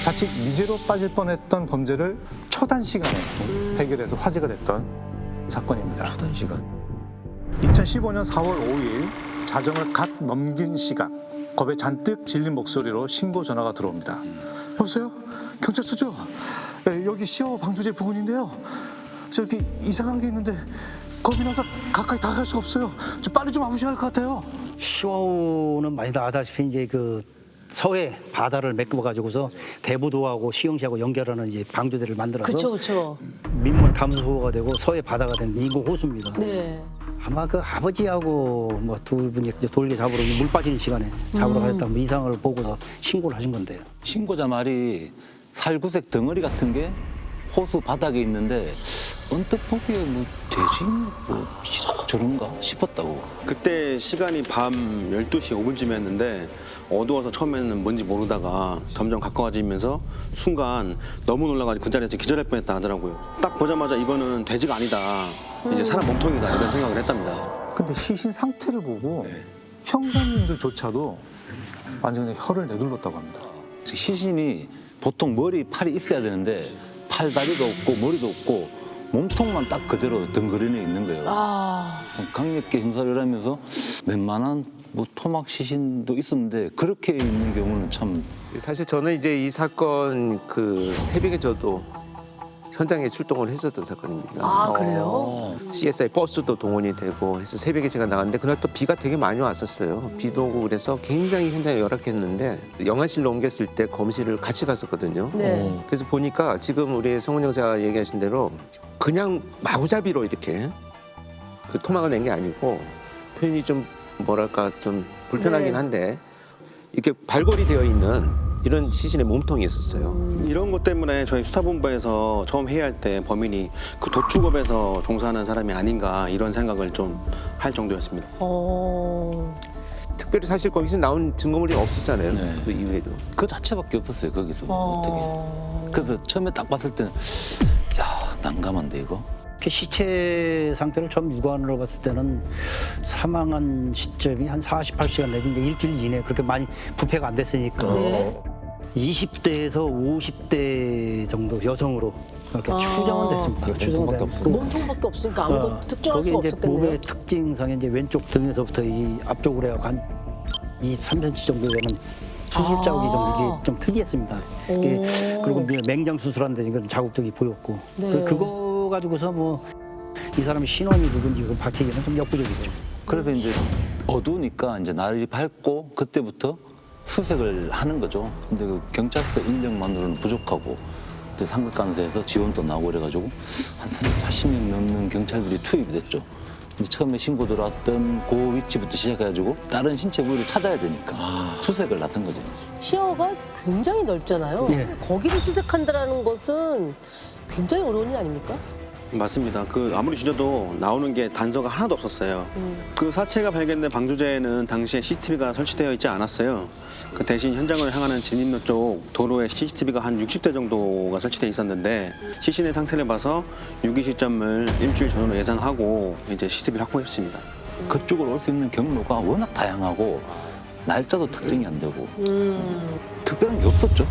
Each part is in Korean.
자칫 미제로 빠질 뻔했던 범죄를 초단 시간에 해결해서 화제가 됐던 사건입니다. 초단 시간. 2015년 4월 5일 자정을 갓 넘긴 시각, 겁에 잔뜩 질린 목소리로 신고 전화가 들어옵니다. 여보세요? 경찰서죠? 네, 여기 시어 방조제 부근인데요. 저기 이상한 게 있는데 겁이 나서 가까이 다가갈 수가 없어요. 좀 빨리 좀 와보셔야 할 것 같아요. 시와우는 많이 아다시피 이제 그 서해 바다를 메꿔가지고서 대부도하고 시흥시하고 연결하는 이제 방조대를 만들어서 그렇죠. 민물 담수호가 되고 서해 바다가 된 인공 호수입니다. 네. 아마 그 아버지하고 뭐 두 분이 이제 돌개 잡으러 물 빠지는 시간에 잡으러 가셨다 뭐 이상을 보고서 신고를 하신 건데요. 신고자 말이 살구색 덩어리 같은 게 호수 바닥에 있는데 언뜻 보기에 뭐 돼지 뭐 저런가 싶었다고. 그때 시간이 밤 12시 5분쯤이었는데 어두워서 처음에는 뭔지 모르다가 점점 가까워지면서 순간 너무 놀라가지고 그 자리에서 기절할 뻔했다 하더라고요. 딱 보자마자 이거는 돼지가 아니다. 이제 사람 몸통이다 이런 생각을 했답니다. 근데 시신 상태를 보고 형사님들조차도 완전히 혀를 내둘렀다고 합니다. 시신이 보통 머리, 팔이 있어야 되는데 팔, 다리가 없고 머리도 없고 몸통만 딱 그대로 덩그러니 있는 거예요. 강력계 형사를 하면서 웬만한 뭐 토막 시신도 있었는데 그렇게 있는 경우는 참. 사실 저는 이제 이 사건 그 새벽에 저도 현장에 출동을 했었던 사건입니다. 아, 그래요? CSI 버스도 동원이 되고 해서 새벽에 제가 나갔는데 그날 또 비가 되게 많이 왔었어요. 비도 오고 그래서 굉장히 현장이 열악했는데 영안실로 옮겼을 때 검실을 같이 갔었거든요. 네. 그래서 보니까 지금 우리 성훈 형사가 얘기하신 대로 그냥 마구잡이로 이렇게 그 토막을 낸 게 아니고 표현이 좀 뭐랄까 좀 불편하긴 네. 한데 이렇게 발골이 되어 있는 이런 시신의 몸통이 있었어요. 이런 것 때문에 저희 수사본부에서 처음 회의할 때 범인이 그 도축업에서 종사하는 사람이 아닌가 이런 생각을 좀 할 정도였습니다. 특별히 사실 거기서 나온 증거물이 없었잖아요. 네. 그 이후에도. 그 자체밖에 없었어요 거기서. 어떻게. 그래서 처음에 딱 봤을 때는 야 난감한데 이거. 그 시체 상태를 처음 육안으로 봤을 때는 사망한 시점이 한 48시간 내지 이제 일주일 이내 그렇게 많이 부패가 안 됐으니까 네. 20대에서 50대 정도 여성으로 그렇게 추정은 됐습니다. 추정은 됐고 몸통밖에 없으니까 아무것도 특정할 수가 거기 이제 없었겠네요. 몸의 특징상에 이제 왼쪽 등에서부터 이 앞쪽으로 해서 한 23cm 정도 되는 수술 자국이 좀 이게 좀 특이했습니다. 그리고 맹장 수술하는데 지금 자국들이 보였고 네. 그거 가지고서 뭐 이 사람이 신원이 누군지 그 밝히기는 좀 역부족이죠. 그래서 이제 어두우니까 이제 날이 밝고 그때부터 수색을 하는 거죠. 근데 그 경찰서 인력만으로는 부족하고 또 상급간서에서 지원도 나오고 그래가지고 한 380명 넘는 경찰들이 투입이 됐죠. 근데 처음에 신고 들어왔던 그 위치부터 시작해가지고 다른 신체 부위를 찾아야 되니까 수색을 나선 거죠. 시야가 굉장히 넓잖아요. 네. 거기를 수색한다는 것은 굉장히 어려운 일 아닙니까? 맞습니다. 그 아무리 뒤져도 나오는 게 단서가 하나도 없었어요. 그 사체가 발견된 방조제에는 당시에 CCTV가 설치되어 있지 않았어요. 그 대신 현장을 향하는 진입로 쪽 도로에 CCTV가 한 60대 정도가 설치되어 있었는데 시신의 상태를 봐서 유기 시점을 일주일 전으로 예상하고 이제 CCTV를 확보했습니다. 그쪽으로 올 수 있는 경로가 워낙 다양하고 날짜도 특정이 안 되고 특별한 게 없었죠.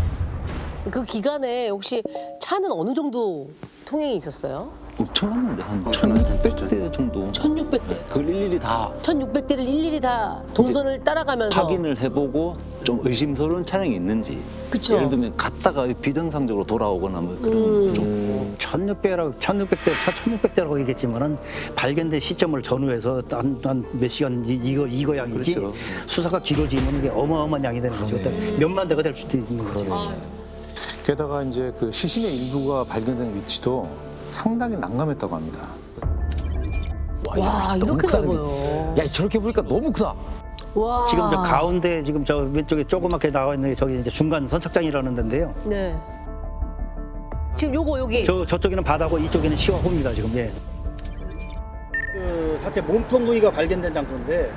그 기간에 혹시 차는 어느 정도 통행이 있었어요? 엄청났는데 한 1,600대 정도. 1600대. 그걸 일일이 다 1600대를 일일이 다 동선을 따라가면서 확인을 해보고 좀 의심스러운 차량이 있는지. 그쵸. 예를 들면 갔다가 비정상적으로 돌아오거나 뭐 그런 좀. 1600대라고 얘기했지만은 발견된 시점을 전후해서 한 몇 시간 이거 양이지 그렇죠. 수사가 길어지면 이게 어마어마한 양이 되는 거죠. 몇만 대가 될 수도 있는 거죠. 게다가 이제 그 시신의 일부가 발견된 위치도 상당히 난감했다고 합니다. 와, 이렇게 넓어요. 야, 저렇게 보니까 너무 크다. 와. 지금 저 가운데 지금 저 왼쪽에 조그맣게 나와 있는 게 저기 이제 중간 선착장이라는 데인데요. 네. 지금 요거 여기. 저쪽에는 바다고 이쪽에는 시와호입니다 지금. 예. 그 사체 몸통 부위가 발견된 장소인데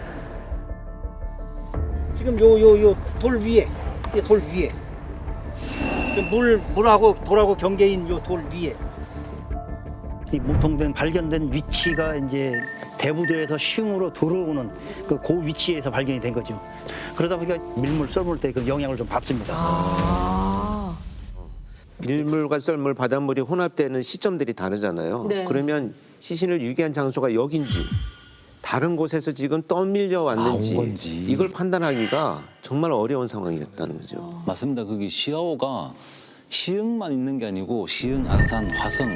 지금 요 돌 위에 이 돌 위에 물하고 돌하고 경계인 요 돌 위에 이 몸통된 발견된 위치가 이제 대부도에서 시흥으로 들어오는 그 위치에서 발견이 된 거죠. 그러다 보니까 밀물 썰물 때 그 영향을 좀 받습니다. 밀물과 썰물, 바닷물이 혼합되는 시점들이 다르잖아요. 네. 그러면 시신을 유기한 장소가 여긴지 다른 곳에서 지금 떠밀려 왔는지 온 건지. 이걸 판단하기가 정말 어려운 상황이었다는 거죠. 맞습니다. 거기 시아오가 시흥만 있는 게 아니고 시흥, 안산, 화성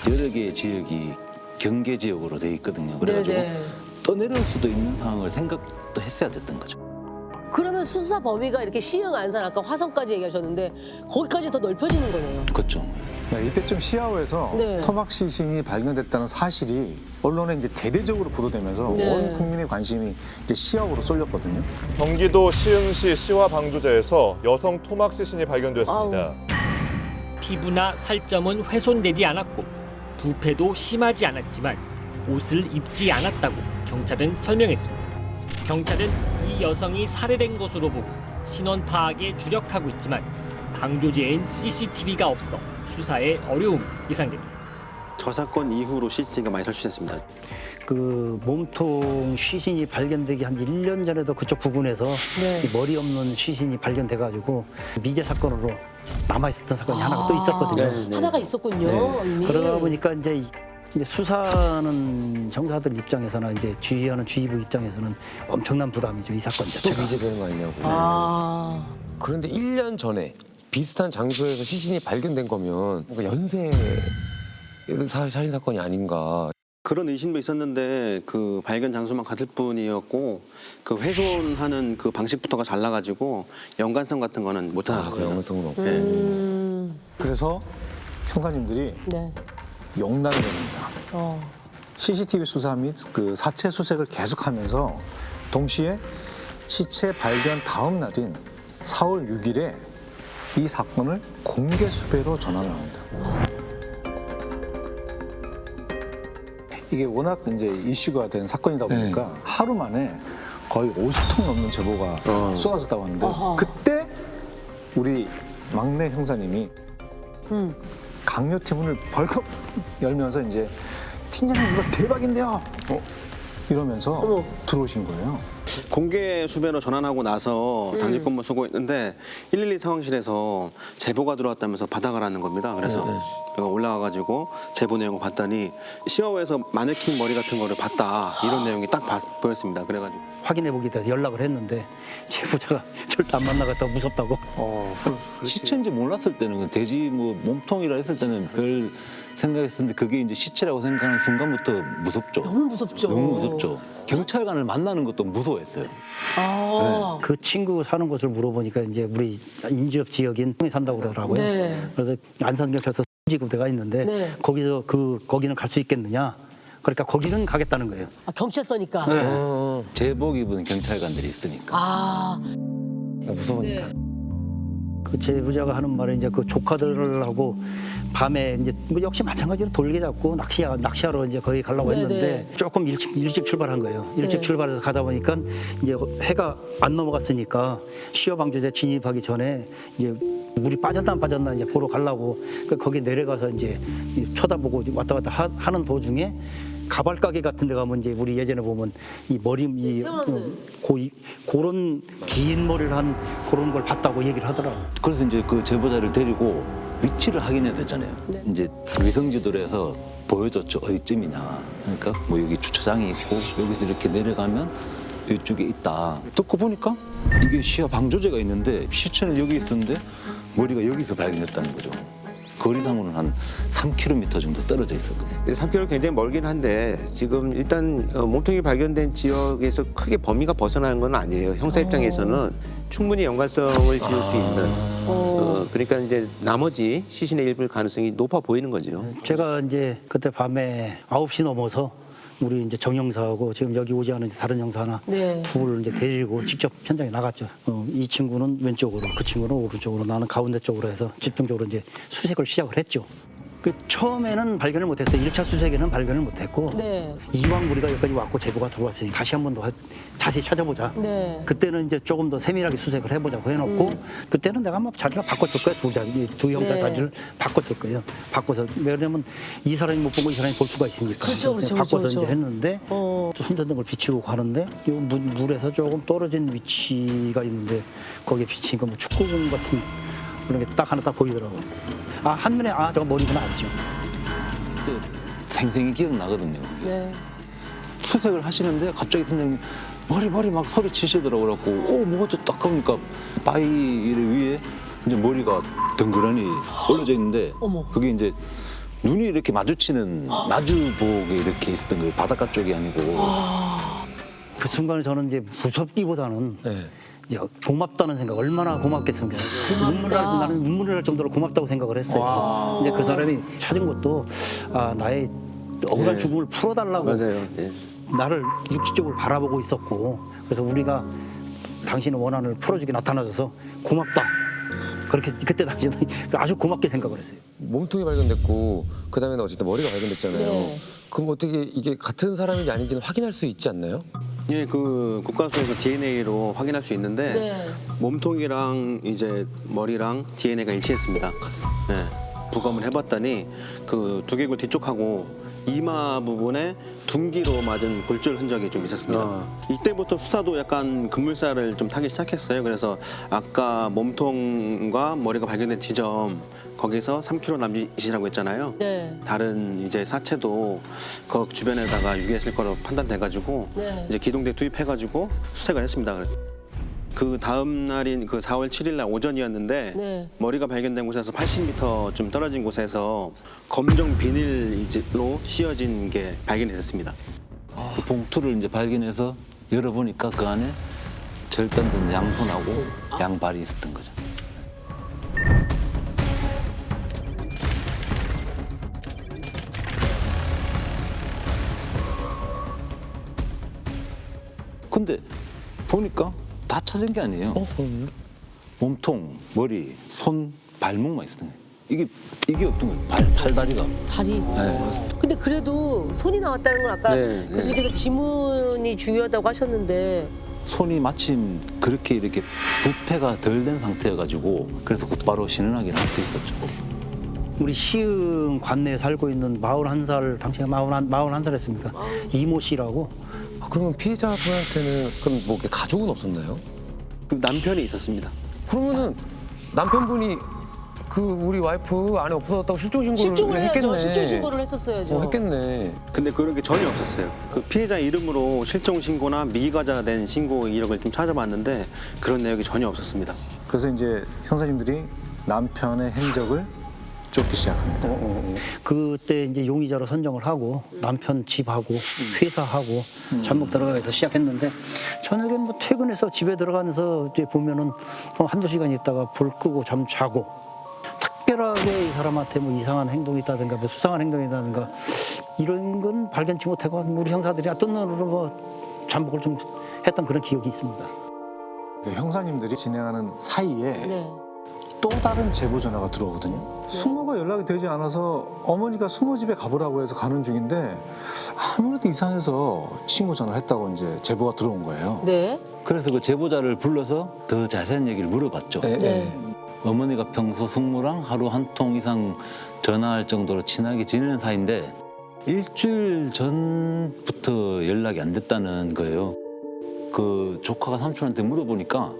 여러 개의 지역이 경계 지역으로 돼 있거든요. 그래가지고 네네. 떠내려올 수도 있는 상황을 생각도 했어야 됐던 거죠. 그러면 수사 범위가 이렇게 시흥, 안산, 아까 화성까지 얘기하셨는데 거기까지 더 넓혀지는 거네요. 그렇죠. 네, 이때쯤 시아오에서 네. 토막 시신이 발견됐다는 사실이 언론에 이제 대대적으로 보도되면서 네. 온 국민의 관심이 이제 시아오로 쏠렸거든요. 경기도 시흥시 시화 방조제에서 여성 토막 시신이 발견됐습니다. 피부나 살점은 훼손되지 않았고 부패도 심하지 않았지만 옷을 입지 않았다고 경찰은 설명했습니다. 경찰은 이 여성이 살해된 것으로 보고 신원 파악에 주력하고 있지만 방조제엔 CCTV가 없어 수사에 어려움이 예상됩니다. 저 사건 이후로 CCTV가 많이 설치됐습니다. 그 몸통 시신이 발견되기 한 1년 전에도 그쪽 부근에서 네. 이 머리 없는 시신이 발견돼가지고 미제 사건으로 남아있었던 사건이 하나가 또 있었거든요. 하나가 있었군요. 이미. 그러다 보니까 이제 수사하는 형사들 입장에서는 이제 주의하는 주의부 입장에서는 엄청난 부담이죠, 이 사건 자체가. 위제되는 거 아니냐고. 아. 그런데 1년 전에 비슷한 장소에서 시신이 발견된 거면 뭔가 연쇄 살인 사건이 아닌가. 그런 의심도 있었는데 그 발견 장소만 같을 뿐이었고 그 훼손하는 그 방식부터가 달라가지고 연관성 같은 거는 못 그 찾았어요. 연관성은 없고. 그래서 형사님들이 네. 용단을 냅니다. CCTV 수사 및 그 사체 수색을 계속하면서 동시에 시체 발견 다음 날인 4월 6일에 이 사건을 공개 수배로 전환을 합니다. 이게 워낙 이제 이슈가 된 사건이다 보니까 하루 만에 거의 50통 넘는 제보가 쏟아졌다고 하는데 그때 우리 막내 형사님이 강요팀을 벌컥 열면서 이제 팀장님 이거 대박인데요. 이러면서 들어오신 거예요. 공개 수배로 전환하고 나서 당직 근무 수고했는데 112 상황실에서 제보가 들어왔다면서 받아가라는 겁니다. 그래서 내가 올라가가지고 제보 내용을 봤더니 시아오에서 마네킹 머리 같은 거를 봤다 이런 내용이 딱 보였습니다. 그래가지고 확인해보기 위해서 연락을 했는데 제보자가 절대 안 만나겠다고 무섭다고. 시체인지 몰랐을 때는 그 돼지 뭐 몸통이라 했을 때는 별 생각했었는데 그게 이제 시체라고 생각하는 순간부터 무섭죠. 너무 무섭죠. 너무 무섭죠. 경찰관을 만나는 것도 무서워했어요. 아. 그 친구 사는 곳을 물어보니까 이제 우리 인접 지역인 통에 산다고 그러더라고요. 네. 그래서 안산경찰서 지구대가 있는데 네. 거기서 거기는 갈 수 있겠느냐? 그러니까 거기는 가겠다는 거예요. 아, 경찰서니까. 제복 입은 경찰관들이 있으니까. 아. 무서우니까. 그 제보자가 하는 말에 이제 그 조카들하고 밤에 이제 뭐 역시 마찬가지로 돌게 잡고 낚시하러 이제 거기 가려고 네네. 했는데 조금 일찍 출발한 거예요. 일찍 네. 출발해서 가다 보니까 이제 해가 안 넘어갔으니까 시어 방조제 진입하기 전에 이제 물이 빠졌나 안 빠졌나 이제 보러 가려고 그 거기 내려가서 이제 쳐다보고 왔다 갔다 하는 도중에 가발 가게 같은 데 가면 이제 우리 예전에 보면 이 머리 그런 긴 머리를 한 그런 걸 봤다고 얘기를 하더라고. 그래서 이제 그 제보자를 데리고 위치를 확인해야 되잖아요. 이제 위성지도로 해서 보여줬죠. 어디쯤이냐. 그러니까 뭐 여기 주차장이 있고 여기서 이렇게 내려가면 이쪽에 있다. 듣고 보니까 이게 시야 방조제가 있는데 시체는 여기 있었는데 머리가 여기서 발견됐다는 거죠. 거리상으로는 한 3km 정도 떨어져 있었거든요. 3km 굉장히 멀긴 한데 지금 일단 몸통이 발견된 지역에서 크게 범위가 벗어나는 건 아니에요. 형사 입장에서는 충분히 연관성을 지을 수 있는 그러니까 이제 나머지 시신의 일부일 가능성이 높아 보이는 거죠. 제가 이제 그때 밤에 9시 넘어서 우리 이제 정 형사하고 지금 여기 오지 않은 다른 형사 하나 네. 둘을 이제 데리고 직접 현장에 나갔죠. 이 친구는 왼쪽으로, 그 친구는 오른쪽으로, 나는 가운데 쪽으로 해서 집중적으로 이제 수색을 시작을 했죠. 그 처음에는 발견을 못했어요. 1차 수색에는 발견을 못했고 네. 이왕 우리가 여기까지 왔고 제보가 들어왔으니 다시 한 번 더 자세히 찾아보자. 네. 그때는 이제 조금 더 세밀하게 수색을 해보자고 해놓고 그때는 내가 막 자리를 바꿨을 거야. 두 형사 네. 자리를 바꿨을 거예요. 바꿔서 왜냐면 이 사람이 못 보고 이 사람이 볼 수가 있으니까. 그렇죠, 그렇죠, 바꿔서 그렇죠. 이제 했는데 손전등을 비치고 가는데 요 물에서 조금 떨어진 위치가 있는데 거기에 비치니까 뭐 축구공 같은 그런 게 딱 하나 딱 보이더라고요. 아, 한눈에 아, 저거 머리구나 알죠. 그때 생생히 기억나거든요. 네. 수색을 하시는데 갑자기 선생님이 머리 막 소리 치시더라고요. 그래갖고 뭐가 딱 보니까 바위 위에 이제 머리가 덩그러니 올려져 있는데 어머. 그게 이제 눈이 이렇게 마주치는 마주보게 이렇게 있었던 거예요. 바닷가 쪽이 아니고. 그 순간에 저는 이제 무섭기보다는 네. 이제 고맙다는 생각, 얼마나 고맙겠습니까? 나는 눈물이 날 정도로 고맙다고 생각을 했어요. 이제 그 사람이 찾은 것도 아, 나의 억울한 네. 죽음을 풀어달라고 맞아요. 예. 나를 육지적으로 바라보고 있었고, 그래서 우리가 당신의 원한을 풀어주게 나타나줘서 고맙다. 그렇게 그때 당시에는 아주 고맙게 생각을 했어요. 몸통이 발견됐고 그다음에는 어쨌든 머리가 발견됐잖아요. 네. 그럼 어떻게 이게 같은 사람인지 아닌지는 확인할 수 있지 않나요? 예, 그 국가수에서 DNA로 확인할 수 있는데 네. 몸통이랑 이제 머리랑 DNA가 일치했습니다. 네, 부검을 해봤더니 그 두개골 뒤쪽하고 이마 부분에 둔기로 맞은 골절 흔적이 좀 있었습니다. 이때부터 수사도 약간 급물살을 좀 타기 시작했어요. 그래서 아까 몸통과 머리가 발견된 지점 거기서 3km 남짓이라고 했잖아요. 네. 다른 이제 사체도 그 주변에다가 유기했을 거로 판단돼가지고 네. 이제 기동대 투입해가지고 수색을 했습니다. 그 다음 날인 그 4월 7일 날 오전이었는데 네. 머리가 발견된 곳에서 80m 좀 떨어진 곳에서 검정 비닐로 씌어진 게 발견이 됐습니다. 그 봉투를 이제 발견해서 열어보니까 그 안에 절단된 양손하고 양발이 있었던 거죠. 근데 보니까 다 찾은 게 아니에요. 그럼요. 몸통, 머리, 손, 발목만 있었던 거예요. 이게 없던 거예요. 팔다리가. 다리. 네. 근데 그래도 손이 나왔다는 건 아까 네, 교수님께서 지문이 중요하다고 하셨는데 손이 마침 그렇게 이렇게 부패가 덜 된 상태여가지고 그래서 곧바로 신원하기를 할 수 있었죠. 우리 시흥 관내에 살고 있는 41살, 당시에 41살이었습니까? 이모 씨라고. 아, 그러면 피해자분한테는 그럼 뭐 이렇게 가족은 없었나요? 그 남편이 있었습니다. 그러면은 남편분이 그 우리 와이프 안에 없어졌다고 실종 신고를 실종을 해야죠. 했겠네. 실종 신고를 했었어야죠. 했겠네. 근데 그런 게 전혀 없었어요. 그 피해자 이름으로 실종 신고나 미가자된 신고 이력을 좀 찾아봤는데 그런 내용이 전혀 없었습니다. 그래서 이제 형사님들이 남편의 행적을 쫓기 시작합니다. 그때 이제 용의자로 선정을 하고 남편 집하고 회사하고 잠복 들어가서 시작했는데 저녁에 뭐 퇴근해서 집에 들어가면서 이제 보면은 한두 시간 있다가 불 끄고 잠 자고 특별하게 이 사람한테 뭐 이상한 행동이 있다든가 뭐 수상한 행동이 있다든가 이런 건 발견치 못하고 우리 형사들이 어떤 놈으로 뭐 잠복을 좀 했던 그런 기억이 있습니다. 형사님들이 진행하는 사이에 네. 또 다른 제보 전화가 들어오거든요. 숙모가 연락이 되지 않아서 어머니가 숙모 집에 가보라고 해서 가는 중인데 아무래도 이상해서 친구 전화를 했다고 이제 제보가 들어온 거예요. 네. 그래서 그 제보자를 불러서 더 자세한 얘기를 물어봤죠. 네. 어머니가 평소 숙모랑 하루 한 통 이상 전화할 정도로 친하게 지내는 사이인데 일주일 전부터 연락이 안 됐다는 거예요. 그 조카가 삼촌한테 물어보니까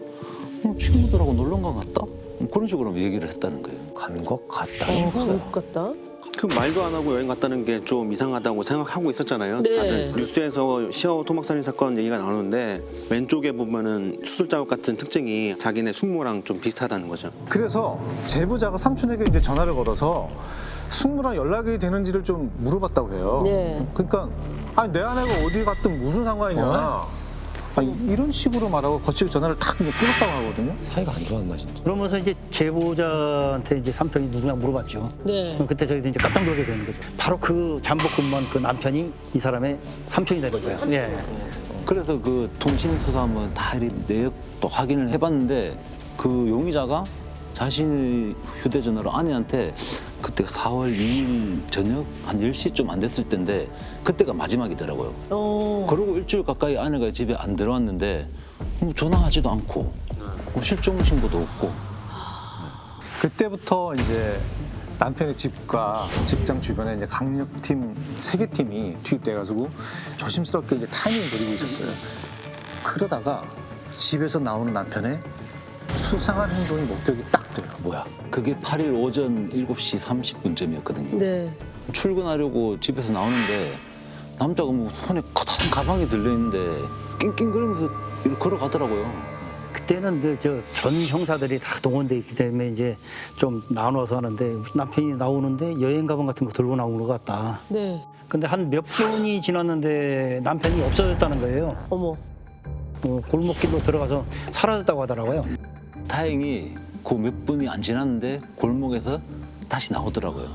친구들하고 놀러 간 것 같다? 그런 식으로 얘기를 했다는 거예요. 간 것 같다. 그럴 것 같다. 그 말도 안 하고 여행 갔다는 게 좀 이상하다고 생각하고 있었잖아요. 네. 다들 뉴스에서 시아오 토막살인 사건 얘기가 나오는데 왼쪽에 보면은 수술 자국 같은 특징이 자기네 숙모랑 좀 비슷하다는 거죠. 그래서 제보자가 삼촌에게 이제 전화를 걸어서 숙모랑 연락이 되는지를 좀 물어봤다고 해요. 네. 그러니까 아니 내 아내가 어디 갔든 무슨 상관이냐. 아니, 이런 식으로 말하고 거치고 전화를 탁 끊었다고 하거든요. 사이가 안 좋았나 진짜. 그러면서 이제 제보자한테 이제 삼촌이 누구냐 물어봤죠. 네. 그때 저희도 이제 깜짝 놀게 되는 거죠. 바로 그 잠복 근무한 그 남편이 이 사람의 삼촌이 되는 거예요. 예. 그래서 그 통신 수사 한번 다 내역도 확인을 해봤는데 그 용의자가 자신의 휴대전화로 아내한테 그때가 4월 2일 저녁 한 10시 좀 안 됐을 때인데 그때가 마지막이더라고요. 그러고 일주일 가까이 아내가 집에 안 들어왔는데 전화하지도 않고 실종 신고도 없고. 그때부터 이제 남편의 집과 직장 주변에 이제 강력팀 3개 팀이 투입돼가지고 조심스럽게 이제 타이밍을 노리고 있었어요. 그러다가 집에서 나오는 남편의 수상한 행동이 목격이 딱 그때요? 뭐야? 그게 8일 오전 7시 30분쯤이었거든요. 네. 출근하려고 집에서 나오는데 남자가 뭐 손에 커다란 가방이 들려있는데 낑낑거리면서 이렇게 걸어가더라고요. 그때는 전 형사들이 다 동원돼 있기 때문에 이제 좀 나눠서 하는데 남편이 나오는데 여행 가방 같은 거 들고 나오는 것 같다. 네. 근데 한 몇 분이 지났는데 남편이 없어졌다는 거예요. 어머. 골목길로 들어가서 사라졌다고 하더라고요. 다행히 그 몇 분이 안 지났는데 골목에서 다시 나오더라고요.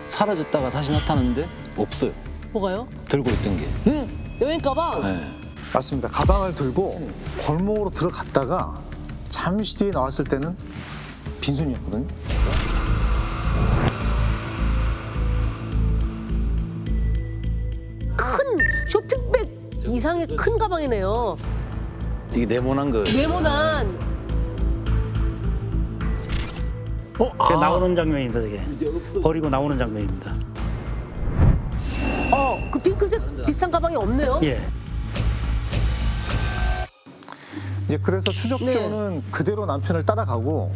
사라졌다가 다시 나타났는데 없어요. 뭐가요? 들고 있던 게. 여행 가방? 네. 맞습니다. 가방을 들고 골목으로 들어갔다가 잠시 뒤에 나왔을 때는 빈손이었거든요. 큰 쇼핑백 이상의 큰 가방이네요. 이게 네모난 거. 네모난. 제가 나오는 장면입니다, 이게. 버리고 나오는 장면입니다. 그 핑크색 비슷한 가방이 없네요. 예. 이제 그래서 추적조는 그대로 남편을 따라가고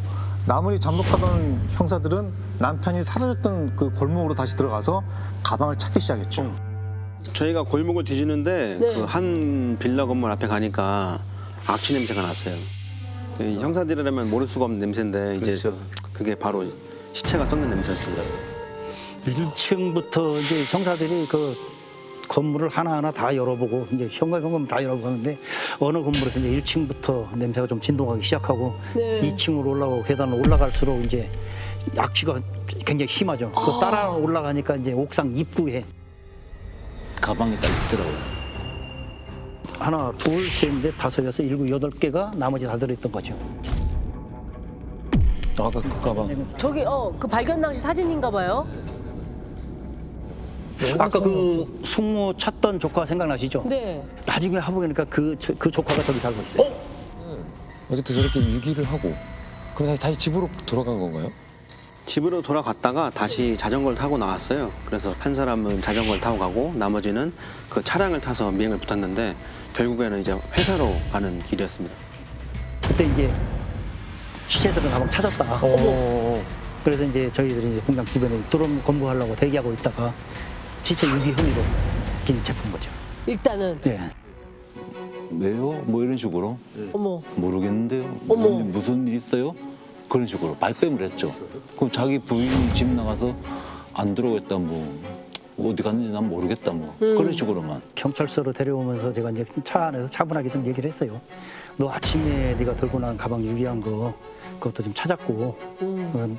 나머지 잠복하던 형사들은 남편이 사라졌던 그 골목으로 다시 들어가서 가방을 찾기 시작했죠. 저희가 골목을 뒤지는데 네. 그 한 빌라 건물 앞에 가니까 악취 냄새가 났어요. 이 형사들이라면 모를 수가 없는 냄새인데 이제 그게 바로 시체가 썩는 냄새였습니다. 1층부터 이제 형사들이 그 건물을 하나하나 다 열어보고 이제 현관금 다 열어보는데 어느 건물에서 이제 1층부터 냄새가 좀 진동하기 시작하고 네. 2층으로 올라가고 계단을 올라갈수록 이제 악취가 굉장히 심하죠. 그 따라 올라가니까 이제 옥상 입구에 가방이 딱 있더라고요. 하나, 둘, 셋, 넷, 다섯, 여섯, 일곱, 여덟 개가 나머지 다 들어있던 거죠. 아까 그 가방. 저기 그 발견 당시 사진인가 봐요. 아까 그 숙모 찾던 조카 생각나시죠? 네. 나중에 해보니까 그 조카가 저기 살고 있어요. 어쨌든 저렇게 유기를 하고 그럼 다시 집으로 돌아간 건가요? 집으로 돌아갔다가 다시 자전거를 타고 나왔어요. 그래서 한 사람은 자전거를 타고 가고 나머지는 그 차량을 타서 미행을 붙었는데 결국에는 이제 회사로 가는 길이었습니다. 그때 이제 시체들은 가방 찾았다. 그래서 이제 저희들이 이제 공장 주변에 드론 검거하려고 대기하고 있다가 시체 유기 혐의로 긴급 체포한 거죠. 일단은 예. 왜요? 뭐 이런 식으로. 어머. 모르겠는데요. 어머. 무슨 일 있어요? 그런 식으로 발뺌을 했죠. 그럼 자기 부인이 집 나가서 안 들어오겠다 뭐 어디 갔는지 난 모르겠다 뭐 그런 식으로만. 경찰서로 데려오면서 제가 이제 차 안에서 차분하게 좀 얘기를 했어요. 너 아침에 네가 들고 난 가방 유기한 거 그것도 좀 찾았고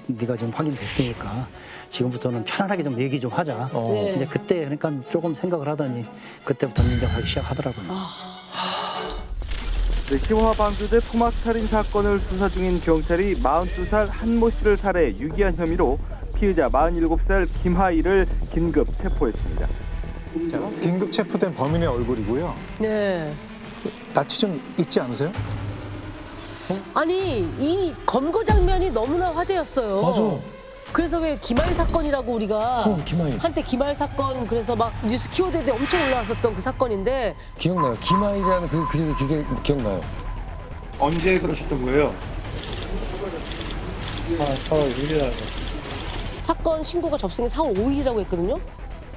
네가 좀 확인됐으니까 지금부터는 편안하게 좀 얘기 좀 하자. 네. 이제 그때 그러니까 조금 생각을 하더니 그때부터 인정하기 시작하더라고요. 네, 시화 방조제 토막살인 사건을 수사 중인 경찰이 42살 한모 씨를 살해 유기한 혐의로 피의자 47살 김하일을 긴급 체포했습니다. 긴급 체포된 범인의 얼굴이고요. 네. 낯이 좀 익지 않으세요? 아니 이 검거 장면이 너무나 화제였어요. 맞아. 그래서 왜 김하일 사건이라고 우리가 김하일. 한때 김하일 사건 그래서 막 뉴스 키워드에 엄청 올라왔었던 그 사건인데 기억나요. 김하일이라는 그게 기억나요. 언제 그러셨던 거예요? 사건 신고가 접수된 게 4월 5일이라고 했거든요.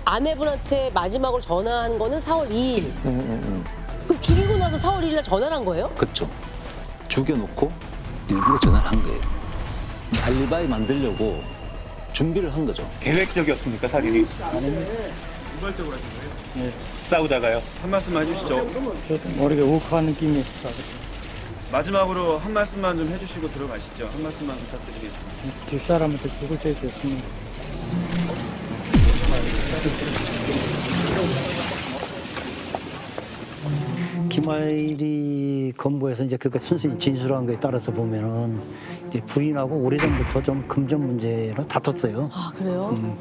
아내분한테 마지막으로 전화한 거는 4월 2일. 그럼 죽이고 나서 4월 1일 날 전화를 한 거예요? 그렇죠. 죽여놓고 일부러 전화를 한 거예요. 알리바이 만들려고 준비를 한 거죠. 계획적이었습니까, 살인이? 우발적으로 하신 거예요? 네. 싸우다가요? 한 말씀만 해주시죠. 머리가 욱하는 느낌이 있어. 마지막으로 한 말씀만 좀 해주시고 들어가시죠. 한 말씀만 부탁드리겠습니다. 뒷사람한테 죽을 죄 졌습니다. 김하일이 건보에서 이제 그렇게 순순히 진술한 거에 따라서 보면은 이제 부인하고 오래전부터 좀 금전 문제로 다퉜어요. 아 그래요?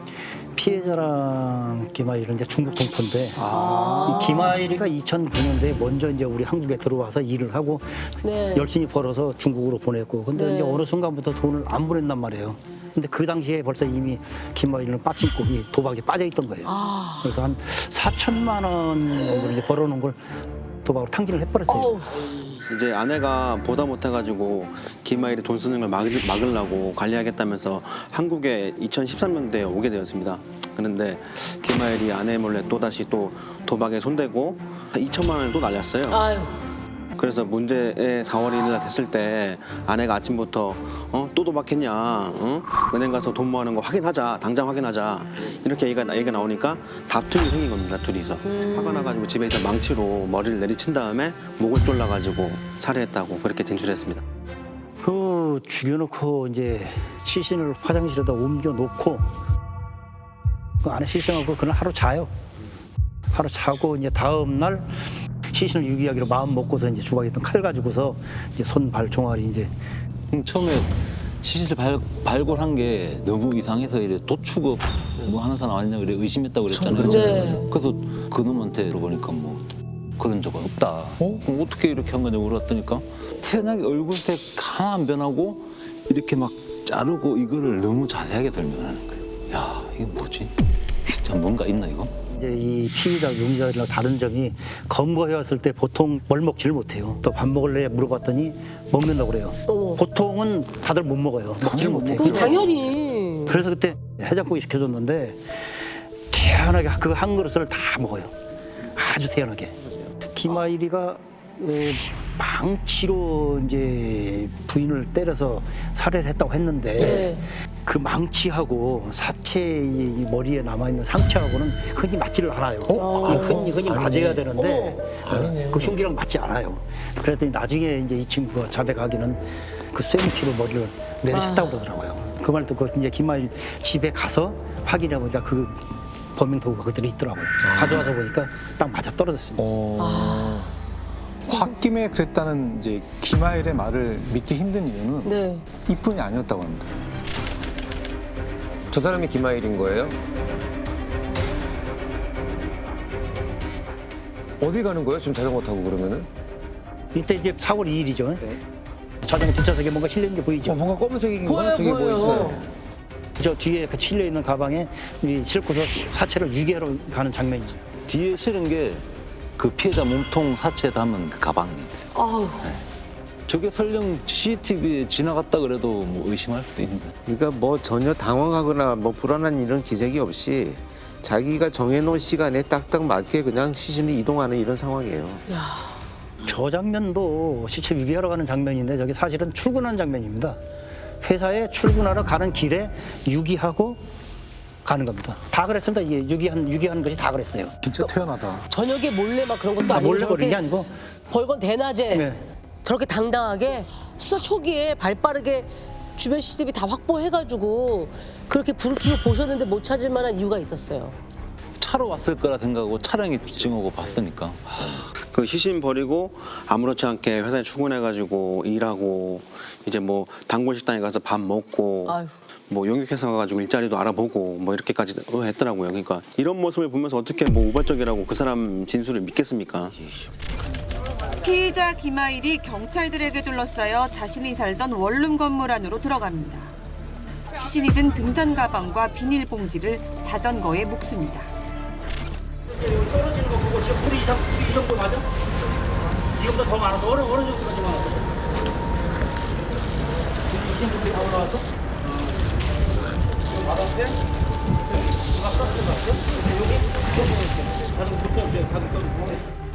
피해자랑 김하일은 이제 중국 동포인데 이 김하일이가 2009년도에 먼저 이제 우리 한국에 들어와서 일을 하고 네. 열심히 벌어서 중국으로 보냈고 근데 네. 이제 어느 순간부터 돈을 안 보냈단 말이에요. 근데 그 당시에 벌써 이미 김하일은 빠친코 이 도박에 빠져 있던 거예요. 그래서 한 4천만 원 정도 이제 벌어놓은 걸 도박으로 탕진을 해버렸어요. 어우. 이제 아내가 보다 못해가지고 김하일이 돈 쓰는 걸 막으려고 관리하겠다면서 한국에 2013년도에 오게 되었습니다. 그런데 김하일이 아내 몰래 또다시 또 도박에 손대고 2천만 원을 또 날렸어요. 아유. 그래서 문제의 4월 1일가 됐을 때 아내가 아침부터 또 도박했냐, 은행 가서 돈 모아는 거 확인하자, 당장 확인하자 이렇게 얘기가 나오니까 다툼이 생긴 겁니다. 둘이서 화가 나가지고 집에 있던 망치로 머리를 내리친 다음에 목을 졸라가지고 살해했다고 그렇게 진술했습니다. 그 죽여놓고 이제 시신을 화장실에다 옮겨놓고 그 안에 시신하고 그날 하루 자요. 하루 자고 이제 다음 날 시신을 유기하기로 마음 먹고서 이제 주방에 있던 칼 가지고서 이제 손, 발, 종아리 이제 처음에 시신을 발굴한 게 너무 이상해서 이래 도축업 뭐 하는 사람 아니냐 그래 의심했다고 그랬잖아요. 네. 그래서 그놈한테 물어보니까 뭐 그런 적은 없다. 그럼 어떻게 이렇게 한 거냐고 물었더니까 태연하게 얼굴색 하나 안 변하고 이렇게 막 자르고 이거를 너무 자세하게 설명하는 거예요. 야, 이게 뭐지? 진짜 뭔가 있나 이거? 이제 이 피의자, 용의자랑 다른 점이 검거해왔을 때 보통 뭘 먹지를 못해요. 또 밥 먹을래 물어봤더니 먹는다고 그래요. 보통은 다들 못 먹어요. 먹지를 못해요. 그럼 당연히. 그래서 그때 해장국이 시켜줬는데 태연하게 그 한 그릇을 다 먹어요. 아주 태연하게. 김하일이가 망치로 이제 부인을 때려서 살해를 했다고 했는데 네. 그 망치하고 사체의 머리에 남아있는 상처하고는 흔히 맞지를 않아요. 흔히 맞아야 되는데 그 흉기랑 맞지 않아요. 그랬더니 나중에 이제 이 친구가 자백하기는 그 쇠무치로 머리를 내리쳤다고 그러더라고요. 그 말 듣고 이제 김하일 집에 가서 확인해 보니까 그 범행 도구가 그대로 있더라고요. 가져와서 보니까 딱 맞아 떨어졌습니다. 홧김에 그랬다는 이제 김하일의 말을 믿기 힘든 이유는 네. 이뿐이 아니었다고 합니다. 저 사람이 김하일인 거예요? 어디 가는 거예요? 지금 자전거 타고 그러면은? 이때 이제 4월 2일이죠. 자전거 뒷좌석에 뭔가 실려있는 게 보이죠? 뭔가 검은색인 거 보여요, 저게 뭐 보여요. 있어요? 저 뒤에 그 실려있는 가방에 싣고서 사체를 유기하러 가는 장면이죠. 뒤에 실은 게 그 피해자 몸통 사체에 담은 그 가방이에요. 아유. 저게 설령 CCTV에 지나갔다 그래도 뭐 의심할 수 있는데. 그러니까 뭐 전혀 당황하거나 뭐 불안한 이런 기색이 없이 자기가 정해놓은 시간에 딱딱 맞게 그냥 시신을 이동하는 이런 상황이에요. 저 장면도 시체 유기하러 가는 장면인데 저게 사실은 출근한 장면입니다. 회사에 출근하러 가는 길에 유기하고 가는 겁니다. 다 그랬습니다. 이게 유기하는 것이 다 그랬어요. 진짜 태연하다. 저녁에 몰래 막 그런 것도 아니고 몰래 저렇게 그런 게 아니고 벌건 대낮에 네. 저렇게 당당하게 수사 초기에 발빠르게 주변 CCTV 다 확보해가지고 그렇게 불을 켜고 보셨는데 못 찾을 만한 이유가 있었어요. 차로 왔을 거라 생각하고 차량이 지나고 봤으니까. 그 시신 버리고 아무렇지 않게 회사에 출근해가지고 일하고 이제 뭐 단골 식당에 가서 밥 먹고 아유. 뭐 용역회사 가가지고 일자리도 알아보고 뭐 이렇게까지 했더라고요. 그러니까 이런 모습을 보면서 어떻게 뭐 우발적이라고 그 사람 진술을 믿겠습니까? 피의자 김하일이 경찰들에게 둘러싸여 자신이 살던 원룸 건물 안으로 들어갑니다. 시신이 든 등산 가방과 비닐봉지를 자전거에 묶습니다. 떨어지는 거 보고 지금 불이 이 정도 맞아? 이거보다 더 많아. 어느 정도까지 많아? 이 정도 다 올라왔어? 받았대?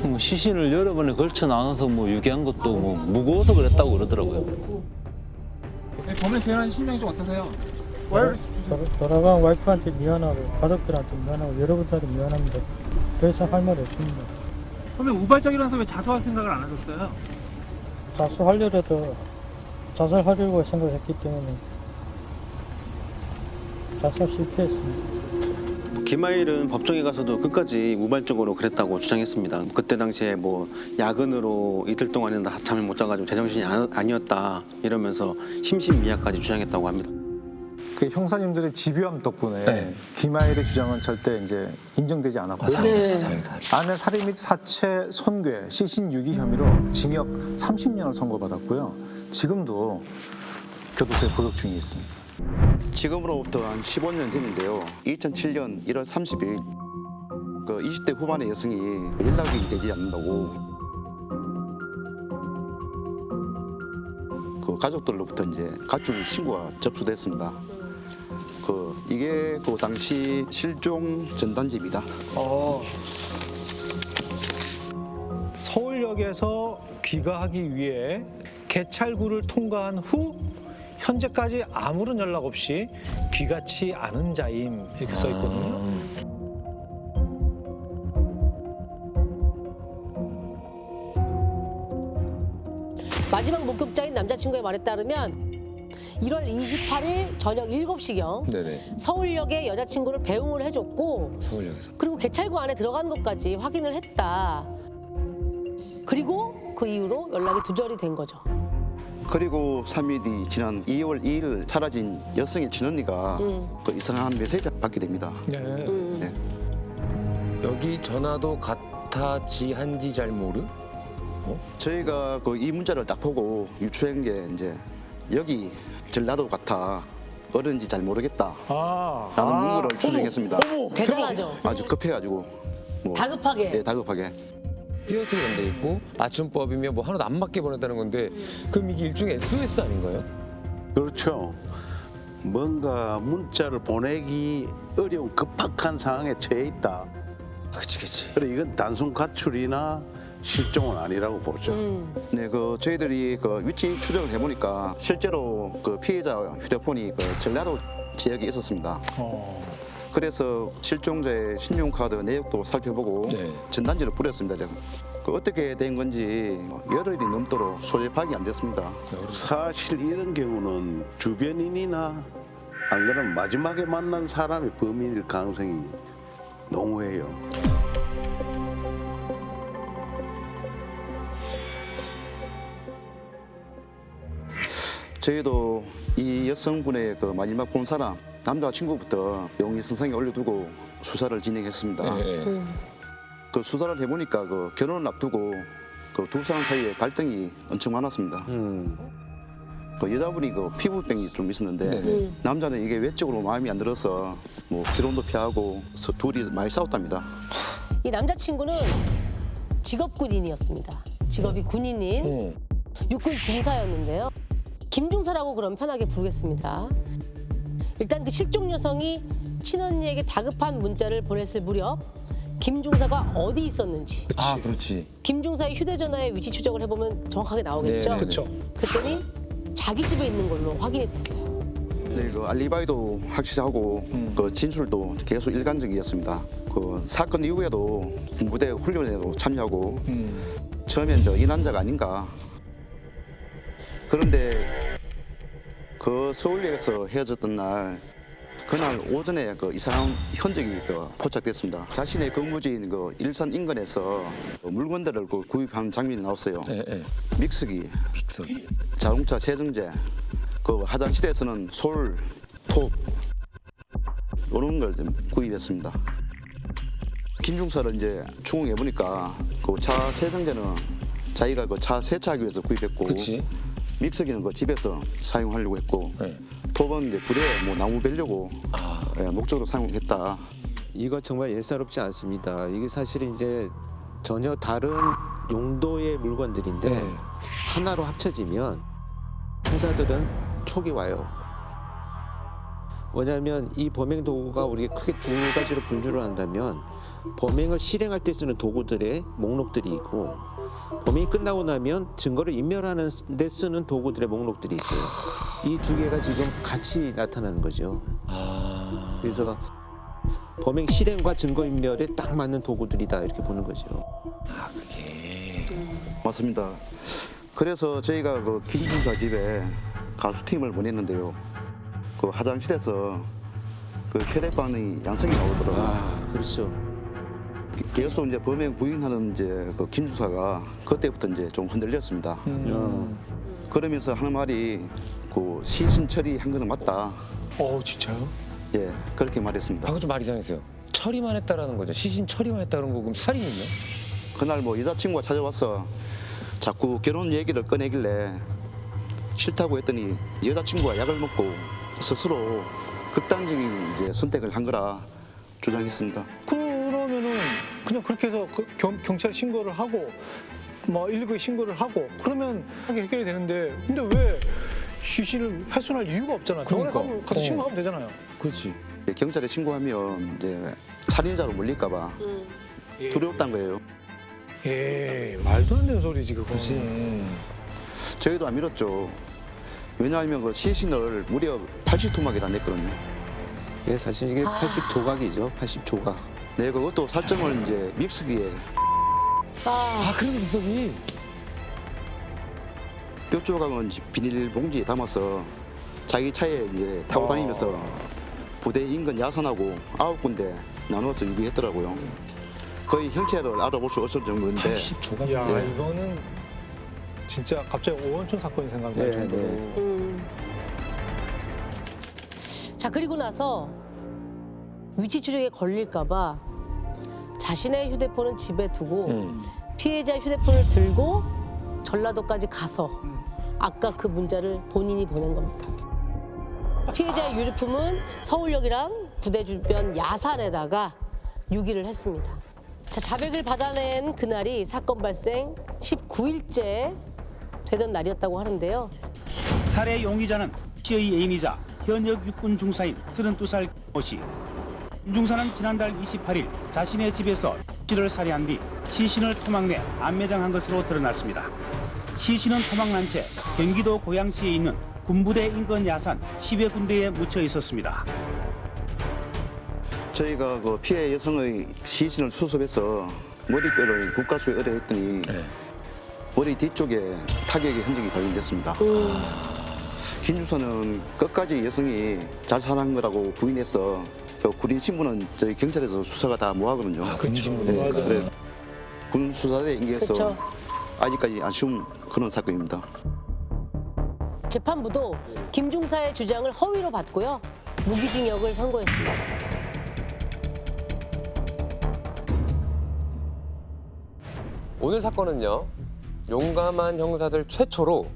뭐 시신을 여러 번에 걸쳐 나눠서 뭐 유기한 것도 뭐 무거워서 그랬다고 그러더라고요. 범행 재현한 심정이 좀 어떠세요? 돌아간 와이프한테 미안하고 가족들한테 미안하고 여러분들한테 미안합니다. 더 이상 할 말이 없습니다. 처음에 우발적이라서 왜 자수할 생각을 안 하셨어요? 자수하려도 자살하려고 생각했기 때문에 자살 실패했습니다. 김하일은 법정에 가서도 끝까지 우발적으로 그랬다고 주장했습니다. 그때 당시에 뭐 야근으로 이틀 동안이나 잠을 못 자가지고 제정신이 아니었다 이러면서 심신미약까지 주장했다고 합니다. 그 형사님들의 집요함 덕분에 김하일의 주장은 절대 이제 인정되지 않았고요. 네. 아내 살인 및 사체 손괴, 시신 유기 혐의로 징역 30년을 선고받았고요. 지금도 교도소에 구역 중에 있습니다. 지금으로부터 한 15년 전인데요. 2007년 1월 30일 그 20대 후반의 여성이 연락이 되지 않는다고 그 가족들로부터 이제 가출 신고가 접수됐습니다. 이게 그 당시 실종 전단지입니다. 서울역에서 귀가하기 위해 개찰구를 통과한 후 현재까지 아무런 연락 없이 귀가치 않은 자임 이렇게 써 있거든요. 마지막 목격자인 남자친구의 말에 따르면 1월 28일 저녁 7시경 네네. 서울역에 여자친구를 배웅을 해줬고 서울역에서. 그리고 개찰구 안에 들어가는 것까지 확인을 했다. 그리고 그 이후로 연락이 두절이 된 거죠. 그리고 3일 뒤 지난 2월 2일 사라진 여성의 친언니가 그 이상한 메시지를 받게 됩니다. 네. 여기 전화도 같아지한지 잘 모르? 저희가 그 이 문자를 딱 보고 유추한 게 이제 여기 전라도 같아 어른지 잘 모르겠다 라는 문구를 추정했습니다. 대단하죠. 아주 급해가지고 다급하게. 네, 다급하게. 띄어쓰기 된다 있고 맞춤법이면 뭐 하나도 안 맞게 보냈다는 건데 그럼 이게 일종의 SOS 아닌가요? 그렇죠. 뭔가 문자를 보내기 어려운 급박한 상황에 처해 있다. 그치. 그래 이건 단순 가출이나 실종은 아니라고 보죠. 네, 그 저희들이 그 위치 추적을 해보니까 실제로 그 피해자 휴대폰이 그 전라도 지역에 있었습니다. 그래서 실종자의 신용카드 내역도 살펴보고 전단지를 뿌렸습니다. 제가. 그 어떻게 된 건지 열흘이 넘도록 소재 파악이 안 됐습니다. 사실 이런 경우는 주변인이나 안 그러면 마지막에 만난 사람이 범인일 가능성이 농후해요. 저희도 이 여성분의 그 마지막 본 사람 남자친구부터 용의선상에 올려두고 수사를 진행했습니다. 그 수사를 해보니까 그 결혼을 앞두고 그 두 사람 사이에 갈등이 엄청 많았습니다. 그 여자분이 그 피부병이 좀 있었는데 남자는 이게 외적으로 마음이 안 들어서 뭐 결혼도 피하고 둘이 많이 싸웠답니다. 이 남자친구는 직업 군인이었습니다. 직업이 군인인 육군 중사였는데요. 김중사라고 그럼 편하게 부르겠습니다. 일단 그 실종 여성이 친언니에게 다급한 문자를 보냈을 무렵 김중사가 어디 있었는지 그렇지. 김중사의 휴대전화의 위치 추적을 해보면 정확하게 나오겠죠? 그렇죠. 그랬더니 자기 집에 있는 걸로 확인이 됐어요. 네, 그 알리바이도 확실하고 그 진술도 계속 일관적이었습니다. 그 사건 이후에도 군부대 훈련에도 참여하고 처음엔 이 남자가 아닌가. 그런데 그 서울역에서 헤어졌던 날 그날 오전에 그 이상한 흔적이 그 포착됐습니다. 자신의 근무지인 그 일산 인근에서 그 물건들을 그 구입한 장면이 나왔어요. 믹서기, 자동차 세정제, 그 화장실에서는 솔, 톱 이런 걸 좀 구입했습니다. 김중사를 이제 추궁해 보니까 그 차 세정제는 자기가 그 차 세차하기 위해서 구입했고. 믹서기는 그 집에서 사용하려고 했고 톱은 이제 부대에 뭐 나무 베려고 목적으로 사용했다. 이거 정말 예사롭지 않습니다. 이게 사실은 이제 전혀 다른 용도의 물건들인데 하나로 합쳐지면 형사들은 촉이 와요. 뭐냐면 이 범행 도구가 우리가 크게 두 가지로 분류를 한다면 범행을 실행할 때 쓰는 도구들의 목록들이 있고 범행이 끝나고 나면 증거를 인멸하는 데 쓰는 도구들의 목록들이 있어요. 이 두 개가 지금 같이 나타나는 거죠. 그래서 범행 실행과 증거 인멸에 딱 맞는 도구들이다 이렇게 보는 거죠. 그게 맞습니다. 그래서 저희가 그 김중사 집에 가수팀을 보냈는데요. 그 화장실에서 그 혈액반응이 양성이 나오더라고요. 그렇죠. 계속 이제 범행 부인하는 이제 그 김중사가 그때부터 이제 좀 흔들렸습니다. 그러면서 하는 말이 그 시신 처리한 거는 맞다. 진짜요? 예, 그렇게 말했습니다. 방금 좀 말이 이상했어요. 처리만 했다라는 거죠. 시신 처리만 했다는 거 그럼 살인 있나? 그날 뭐 여자친구가 찾아와서 자꾸 결혼 얘기를 꺼내길래 싫다고 했더니 여자친구가 약을 먹고 스스로 극단적인 이제 선택을 한 거라 주장했습니다. 그러면은 그냥 그렇게 해서 경찰 신고를 하고 뭐 119에 신고를 하고 그러면 해결이 되는데 근데 왜 시신을 훼손할 이유가 없잖아요. 병원에 그러니까. 가서 신고하면 되잖아요. 그렇지. 경찰에 신고하면 이제 살인자로 몰릴까봐 두렵단 거예요. 예, 말도 안 되는 소리지 그거. 그렇지. 저희도 안 믿었죠. 왜냐하면 그 시신을 무려 80토막이나 냈거든요. 예, 사실 이게 80조각이죠. 80조각. 네, 그것도 살점을 이제 믹서기에 그런 믹서기. 뼈 조각은 비닐봉지에 담아서 자기 차에 이제 타고 다니면서 부대 인근 야산하고 9군데 나눠서 유기했더라고요. 거의 형체를 알아볼 수 없을 정도인데. 80조각. 야, 예. 이거는 진짜 갑자기 오원춘 사건이 생각날 네, 정도로. 네. 자, 그리고 나서 위치 추적에 걸릴까봐 자신의 휴대폰은 집에 두고 피해자 휴대폰을 들고 전라도까지 가서 아까 그 문자를 본인이 보낸 겁니다. 피해자의 유류품은 서울역이랑 부대 주변 야산에다가 유기를 했습니다. 자, 자백을 받아낸 그날이 사건 발생 19일째 되던 날이었다고 하는데요. 살해 용의자는 씨의 애인이자 현역 육군 중사인 32살 모 씨. 임 중사는 지난달 28일 자신의 집에서 씨를 살해한 뒤 시신을 토막내 안매장한 것으로 드러났습니다. 시신은 토막난 채 경기도 고양시에 있는 군부대 인근 야산 10여 군데에 묻혀 있었습니다. 저희가 그 피해 여성의 시신을 수습해서 머리뼈를 국가수에 의뢰했더니 머리 뒤쪽에 타격의 흔적이 발견됐습니다. 김 주사는 끝까지 여성이 자살한 거라고 부인해서 그 군인 신분은 저희 경찰에서 수사가 다 뭐하거든요. 군인 신분이니까. 그래. 군 수사대 인계해서 그쵸. 아직까지 아쉬운 그런 사건입니다. 재판부도 김 중사의 주장을 허위로 봤고요. 무기징역을 선고했습니다. 오늘 사건은요. 용감한 형사들 최초로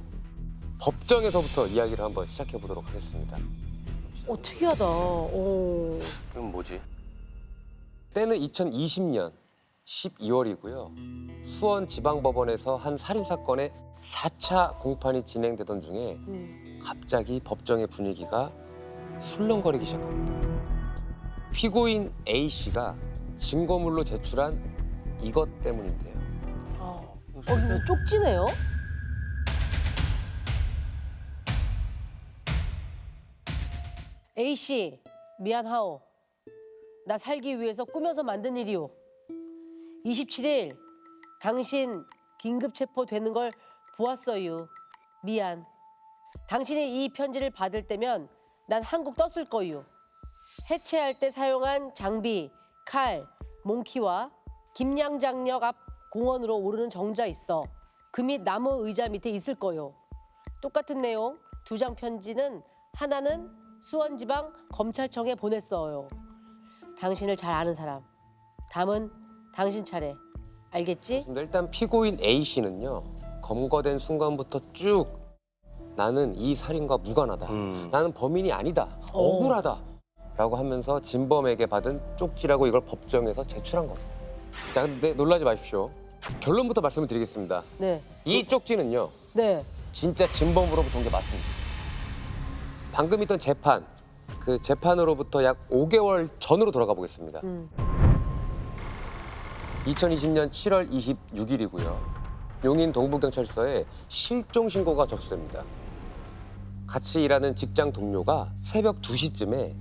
법정에서부터 이야기를 한번 시작해 보도록 하겠습니다. 특이하다. 그럼 뭐지? 때는 2020년 12월이고요. 수원지방법원에서 한 살인사건의 4차 공판이 진행되던 중에 갑자기 법정의 분위기가 술렁거리기 시작합니다. 피고인 A씨가 증거물로 제출한 이것 때문인데요. 이거 쪽지네요? A씨, 미안하오. 나 살기 위해서 꾸며서 만든 일이오. 27일 당신 긴급 체포되는 걸 보았어요. 미안. 당신이 이 편지를 받을 때면 난 한국 떴을 거요. 해체할 때 사용한 장비, 칼, 몽키와 김양장역 앞 공원으로 오르는 정자 있어. 그 밑 나무 의자 밑에 있을 거요. 똑같은 내용 2장 편지는 하나는 수원지방 검찰청에 보냈어요. 당신을 잘 아는 사람. 다음은 당신 차례. 알겠지? 일단 피고인 A씨는요. 검거된 순간부터 쭉 나는 이 살인과 무관하다. 나는 범인이 아니다. 억울하다. 라고 하면서 진범에게 받은 쪽지라고 이걸 법정에서 제출한 겁니다. 자, 근데 놀라지 마십시오. 결론부터 말씀을 드리겠습니다. 네. 이 쪽지는요. 네. 진짜 진범으로부터 온 게 맞습니다. 방금 있던 재판, 그 재판으로부터 약 5개월 전으로 돌아가 보겠습니다. 2020년 7월 26일이고요. 용인 동부경찰서에 실종 신고가 접수됩니다. 같이 일하는 직장 동료가 새벽 2시쯤에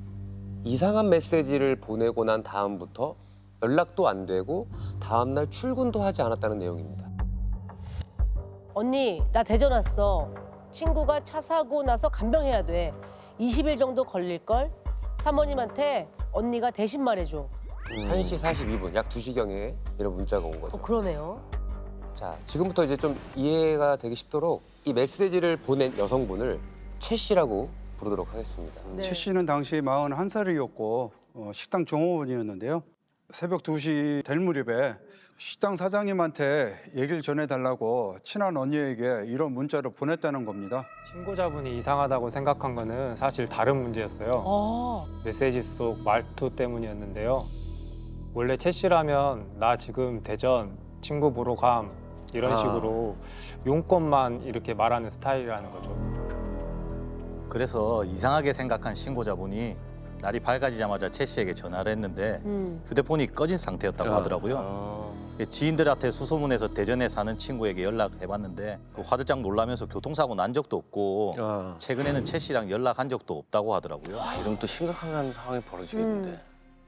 이상한 메시지를 보내고 난 다음부터 연락도 안 되고 다음날 출근도 하지 않았다는 내용입니다. 언니, 나 대전 왔어. 친구가 차 사고 나서 간병해야 돼. 20일 정도 걸릴걸? 사모님한테 언니가 대신 말해줘. 1시 42분, 약 2시경에 이런 문자가 온 거죠. 그러네요. 자, 지금부터 이제 좀 이해가 되기 쉽도록 이 메시지를 보낸 여성분을 최 씨라고 부르도록 하겠습니다. 최 씨는 당시 41살이었고 식당 종업원이었는데요. 새벽 2시 될 무렵에 식당 사장님한테 얘기를 전해달라고 친한 언니에게 이런 문자를 보냈다는 겁니다. 신고자분이 이상하다고 생각한 거는 사실 다른 문제였어요. 메시지 속 말투 때문이었는데요. 원래 최 씨라면 나 지금 대전 친구 보러 감 이런 식으로 용건만 이렇게 말하는 스타일이라는 거죠. 그래서 이상하게 생각한 신고자분이 날이 밝아지자마자 최 씨에게 전화를 했는데 휴대폰이 꺼진 상태였다고 하더라고요. 지인들한테 수소문해서 대전에 사는 친구에게 연락해봤는데 그 화들짝 놀라면서 교통사고 난 적도 없고 최근에는 최 씨랑 연락한 적도 없다고 하더라고요. 이러면 또 심각한 상황이 벌어지겠는데.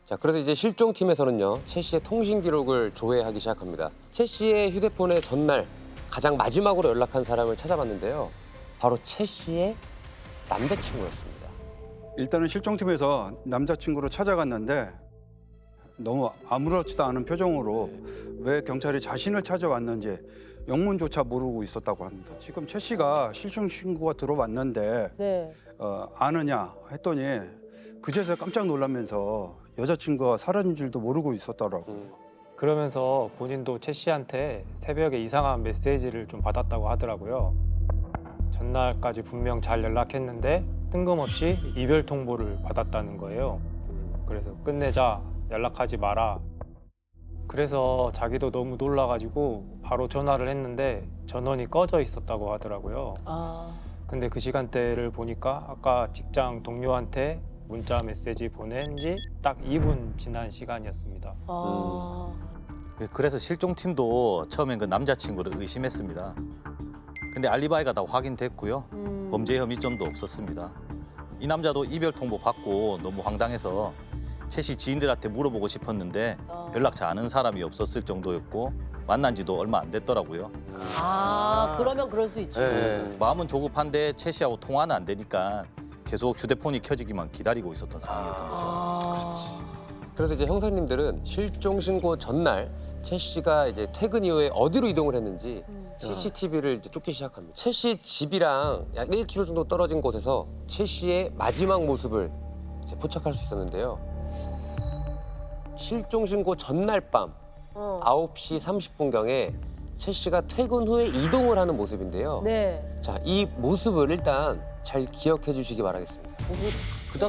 자, 그래서 이제 실종팀에서는요, 최 씨의 통신 기록을 조회하기 시작합니다. 최 씨의 휴대폰에 전날 가장 마지막으로 연락한 사람을 찾아봤는데요. 바로 최 씨의 남자친구였습니다. 일단은 실종팀에서 남자친구를 찾아갔는데 너무 아무렇지도 않은 표정으로 왜 경찰이 자신을 찾아왔는지 영문조차 모르고 있었다고 합니다. 지금 최 씨가 실종 신고가 들어왔는데 네. 아느냐 했더니 그제서야 깜짝 놀라면서 여자친구가 사라진 줄도 모르고 있었더라고요. 그러면서 본인도 최 씨한테 새벽에 이상한 메시지를 좀 받았다고 하더라고요. 전날까지 분명 잘 연락했는데 뜬금없이 이별 통보를 받았다는 거예요. 그래서 끝내자, 연락하지 마라. 그래서 자기도 너무 놀라가지고 바로 전화를 했는데 전원이 꺼져 있었다고 하더라고요. 근데 그 시간대를 보니까 아까 직장 동료한테 문자 메시지 보낸 지 딱 2분 지난 시간이었습니다. 그래서 실종팀도 처음엔 그 남자친구를 의심했습니다. 근데 알리바이가 다 확인됐고요. 범죄 혐의점도 없었습니다. 이 남자도 이별 통보 받고 너무 황당해서 최 씨 지인들한테 물어보고 싶었는데 연락처 아는 사람이 없었을 정도였고 만난 지도 얼마 안 됐더라고요. 그러면 그럴 수 있죠. 마음은 조급한데 최 씨하고 통화는 안 되니까 계속 휴대폰이 켜지기만 기다리고 있었던 상황이었던 거죠. 그래서 이제 형사님들은 실종 신고 전날 최 씨가 이제 퇴근 이후에 어디로 이동을 했는지 CCTV를 이제 쫓기 시작합니다. 최 씨 집이랑 약 1km 정도 떨어진 곳에서 최 씨의 마지막 모습을 이제 포착할 수 있었는데요. 실종 신고 전날 밤 9시 30분경에 최 씨가 퇴근 후에 이동을 하는 모습인데요. 네. 자, 이 모습을 일단 잘 기억해 주시기 바라겠습니다.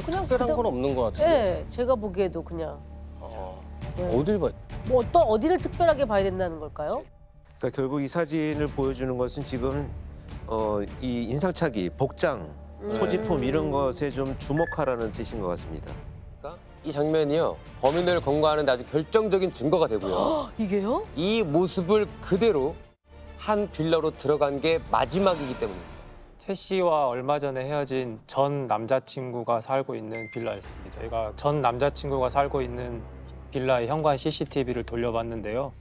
그냥 특별한 건 없는 것 같은데. 네, 제가 보기에도 그냥. 어딜 봐? 뭐 어디를 특별하게 봐야 된다는 걸까요? 그러니까 결국 이 사진을 보여주는 것은 지금 이 인상착의, 복장, 소지품 이런 것에 좀 주목하라는 뜻인 것 같습니다. 이 장면이요, 범인을 검거하는 데 아주 결정적인 증거가 되고요. 이게요? 이 모습을 그대로 한 빌라로 들어간 게 마지막이기 때문입니다. 최 씨와 얼마 전에 헤어진 전 남자친구가 살고 있는 빌라였습니다. 제가 전 남자친구가 살고 있는 빌라의 현관 CCTV를 돌려봤는데요.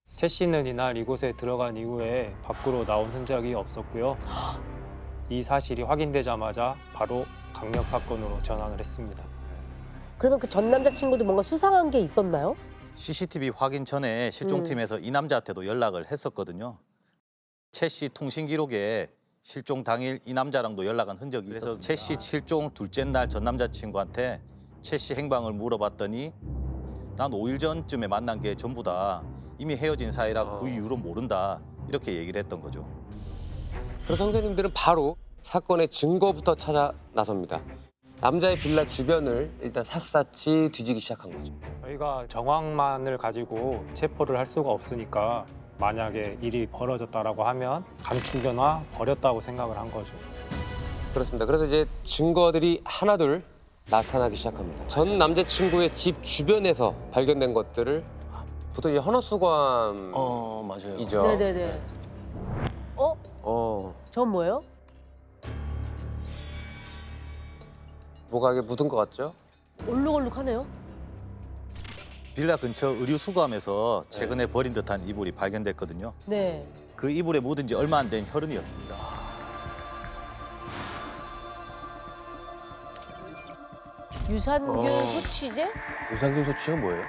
최 씨는 이날 이곳에 들어간 이후에 밖으로 나온 흔적이 없었고요. 이 사실이 확인되자마자 바로 강력 사건으로 전환을 했습니다. 그러면 그 전 남자친구도 뭔가 수상한 게 있었나요? CCTV 확인 전에 실종팀에서 이 남자한테도 연락을 했었거든요. 최 씨 통신 기록에 실종 당일 이 남자랑도 연락한 흔적이 있었습니다. 그래서 최 씨 실종 둘째 날 전 남자친구한테 최 씨 행방을 물어봤더니 난 5일 전쯤에 만난 게 전부다. 이미 헤어진 사이라 그 이후로 모른다. 이렇게 얘기를 했던 거죠. 그래서 선생님들은 바로 사건의 증거부터 찾아 나섭니다. 남자의 빌라 주변을 일단 샅샅이 뒤지기 시작한 거죠. 저희가 정황만을 가지고 체포를 할 수가 없으니까 만약에 일이 벌어졌다라고 하면 감추거나 버렸다고 생각을 한 거죠. 그렇습니다. 그래서 이제 증거들이 하나둘 나타나기 시작합니다. 전 남자친구의 집 주변에서 발견된 것들을 보통 이제 헌옷수감이죠. 맞아요. 네네네. 전 뭐예요? 뭐가 이게 묻은 것 같죠? 얼룩얼룩하네요. 빌라 근처 의류 수거함에서 최근에 버린 듯한 이불이 발견됐거든요. 네. 그 이불에 묻은 지 얼마 안 된 혈흔이었습니다. 유산균 소취제? 유산균 소취가 뭐예요?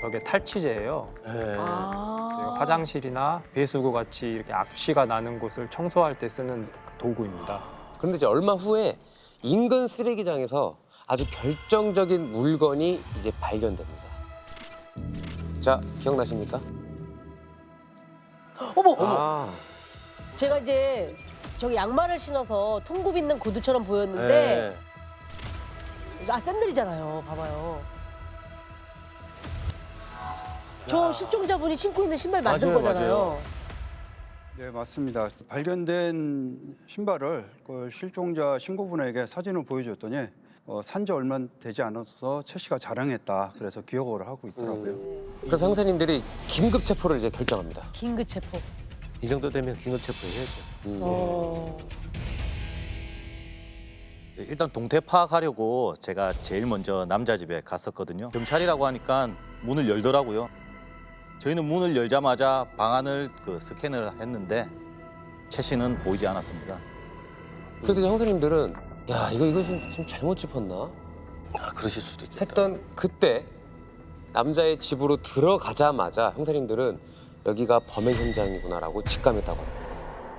저게 탈취제예요. 네. 저희가 화장실이나 배수구 같이 이렇게 악취가 나는 곳을 청소할 때 쓰는 도구입니다. 그런데 이제 얼마 후에 인근 쓰레기장에서 아주 결정적인 물건이 이제 발견됩니다. 자, 기억나십니까? 어머! 제가 이제 저기 양말을 신어서 통굽 있는 구두처럼 보였는데 샌들이잖아요. 봐봐요. 저 실종자분이 신고 있는 신발 만든 거잖아요. 네, 맞습니다. 발견된 신발을 그 실종자 신고분에게 사진을 보여줬더니 산지 얼마 되지 않아서 최 씨가 자랑했다. 그래서 기억을 하고 있더라고요. 그래서 형사님들이 긴급 체포를 이제 결정합니다. 긴급 체포. 이 정도 되면 긴급 체포해야죠. 일단 동태 파악하려고 제가 제일 먼저 남자 집에 갔었거든요. 경찰이라고 하니까 문을 열더라고요. 저희는 문을 열자마자 방안을 스캔을 했는데 최 씨는 보이지 않았습니다. 그래서 형사님들은 야 이거 좀 잘못 짚었나? 그러실 수도 있겠다. 했던 그때 남자의 집으로 들어가자마자 형사님들은 여기가 범행 현장이구나라고 직감했다고 합니다.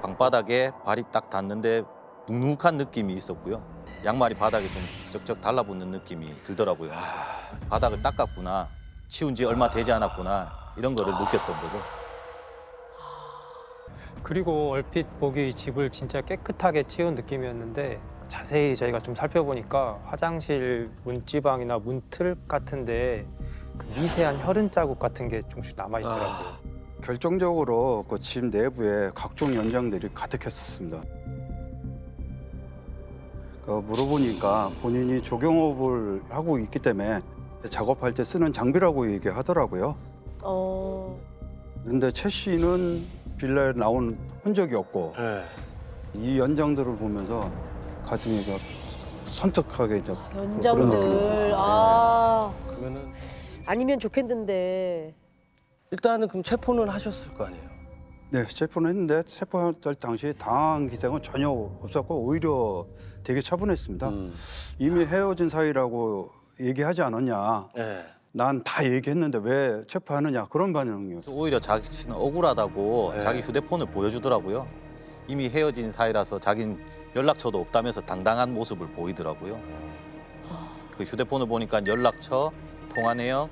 방바닥에 발이 딱 닿는데 눅눅한 느낌이 있었고요. 양말이 바닥에 좀 쩍쩍 달라붙는 느낌이 들더라고요. 바닥을 닦았구나. 치운 지 얼마 되지 않았구나. 이런 거를 느꼈던 거죠. 그리고 얼핏 보기 집을 진짜 깨끗하게 치운 느낌이었는데 자세히 저희가 좀 살펴보니까 화장실 문지방이나 문틀 같은데 그 미세한 혈흔 자국 같은 게 조금씩 남아있더라고요. 결정적으로 그 집 내부에 각종 연장들이 가득했었습니다. 물어보니까 본인이 조경업을 하고 있기 때문에 작업할 때 쓰는 장비라고 얘기하더라고요. 그런데 최 씨는 빌라에 나온 흔적이 없고 이 연장들을 보면서 가슴이 선택하게 연장들. 그러면은 아니면 좋겠는데. 일단은 그럼 체포는 하셨을 거 아니에요? 네, 체포는 했는데 체포할 당시 당한 기색은 전혀 없었고 오히려 되게 차분했습니다. 이미 헤어진 사이라고 얘기하지 않았냐. 난 다 얘기했는데 왜 체포하느냐 그런 반응이었어요. 오히려 자기는 억울하다고 네. 자기 휴대폰을 보여주더라고요. 이미 헤어진 사이라서 자긴 연락처도 없다면서 당당한 모습을 보이더라고요. 그 휴대폰을 보니까 연락처, 통화 내역,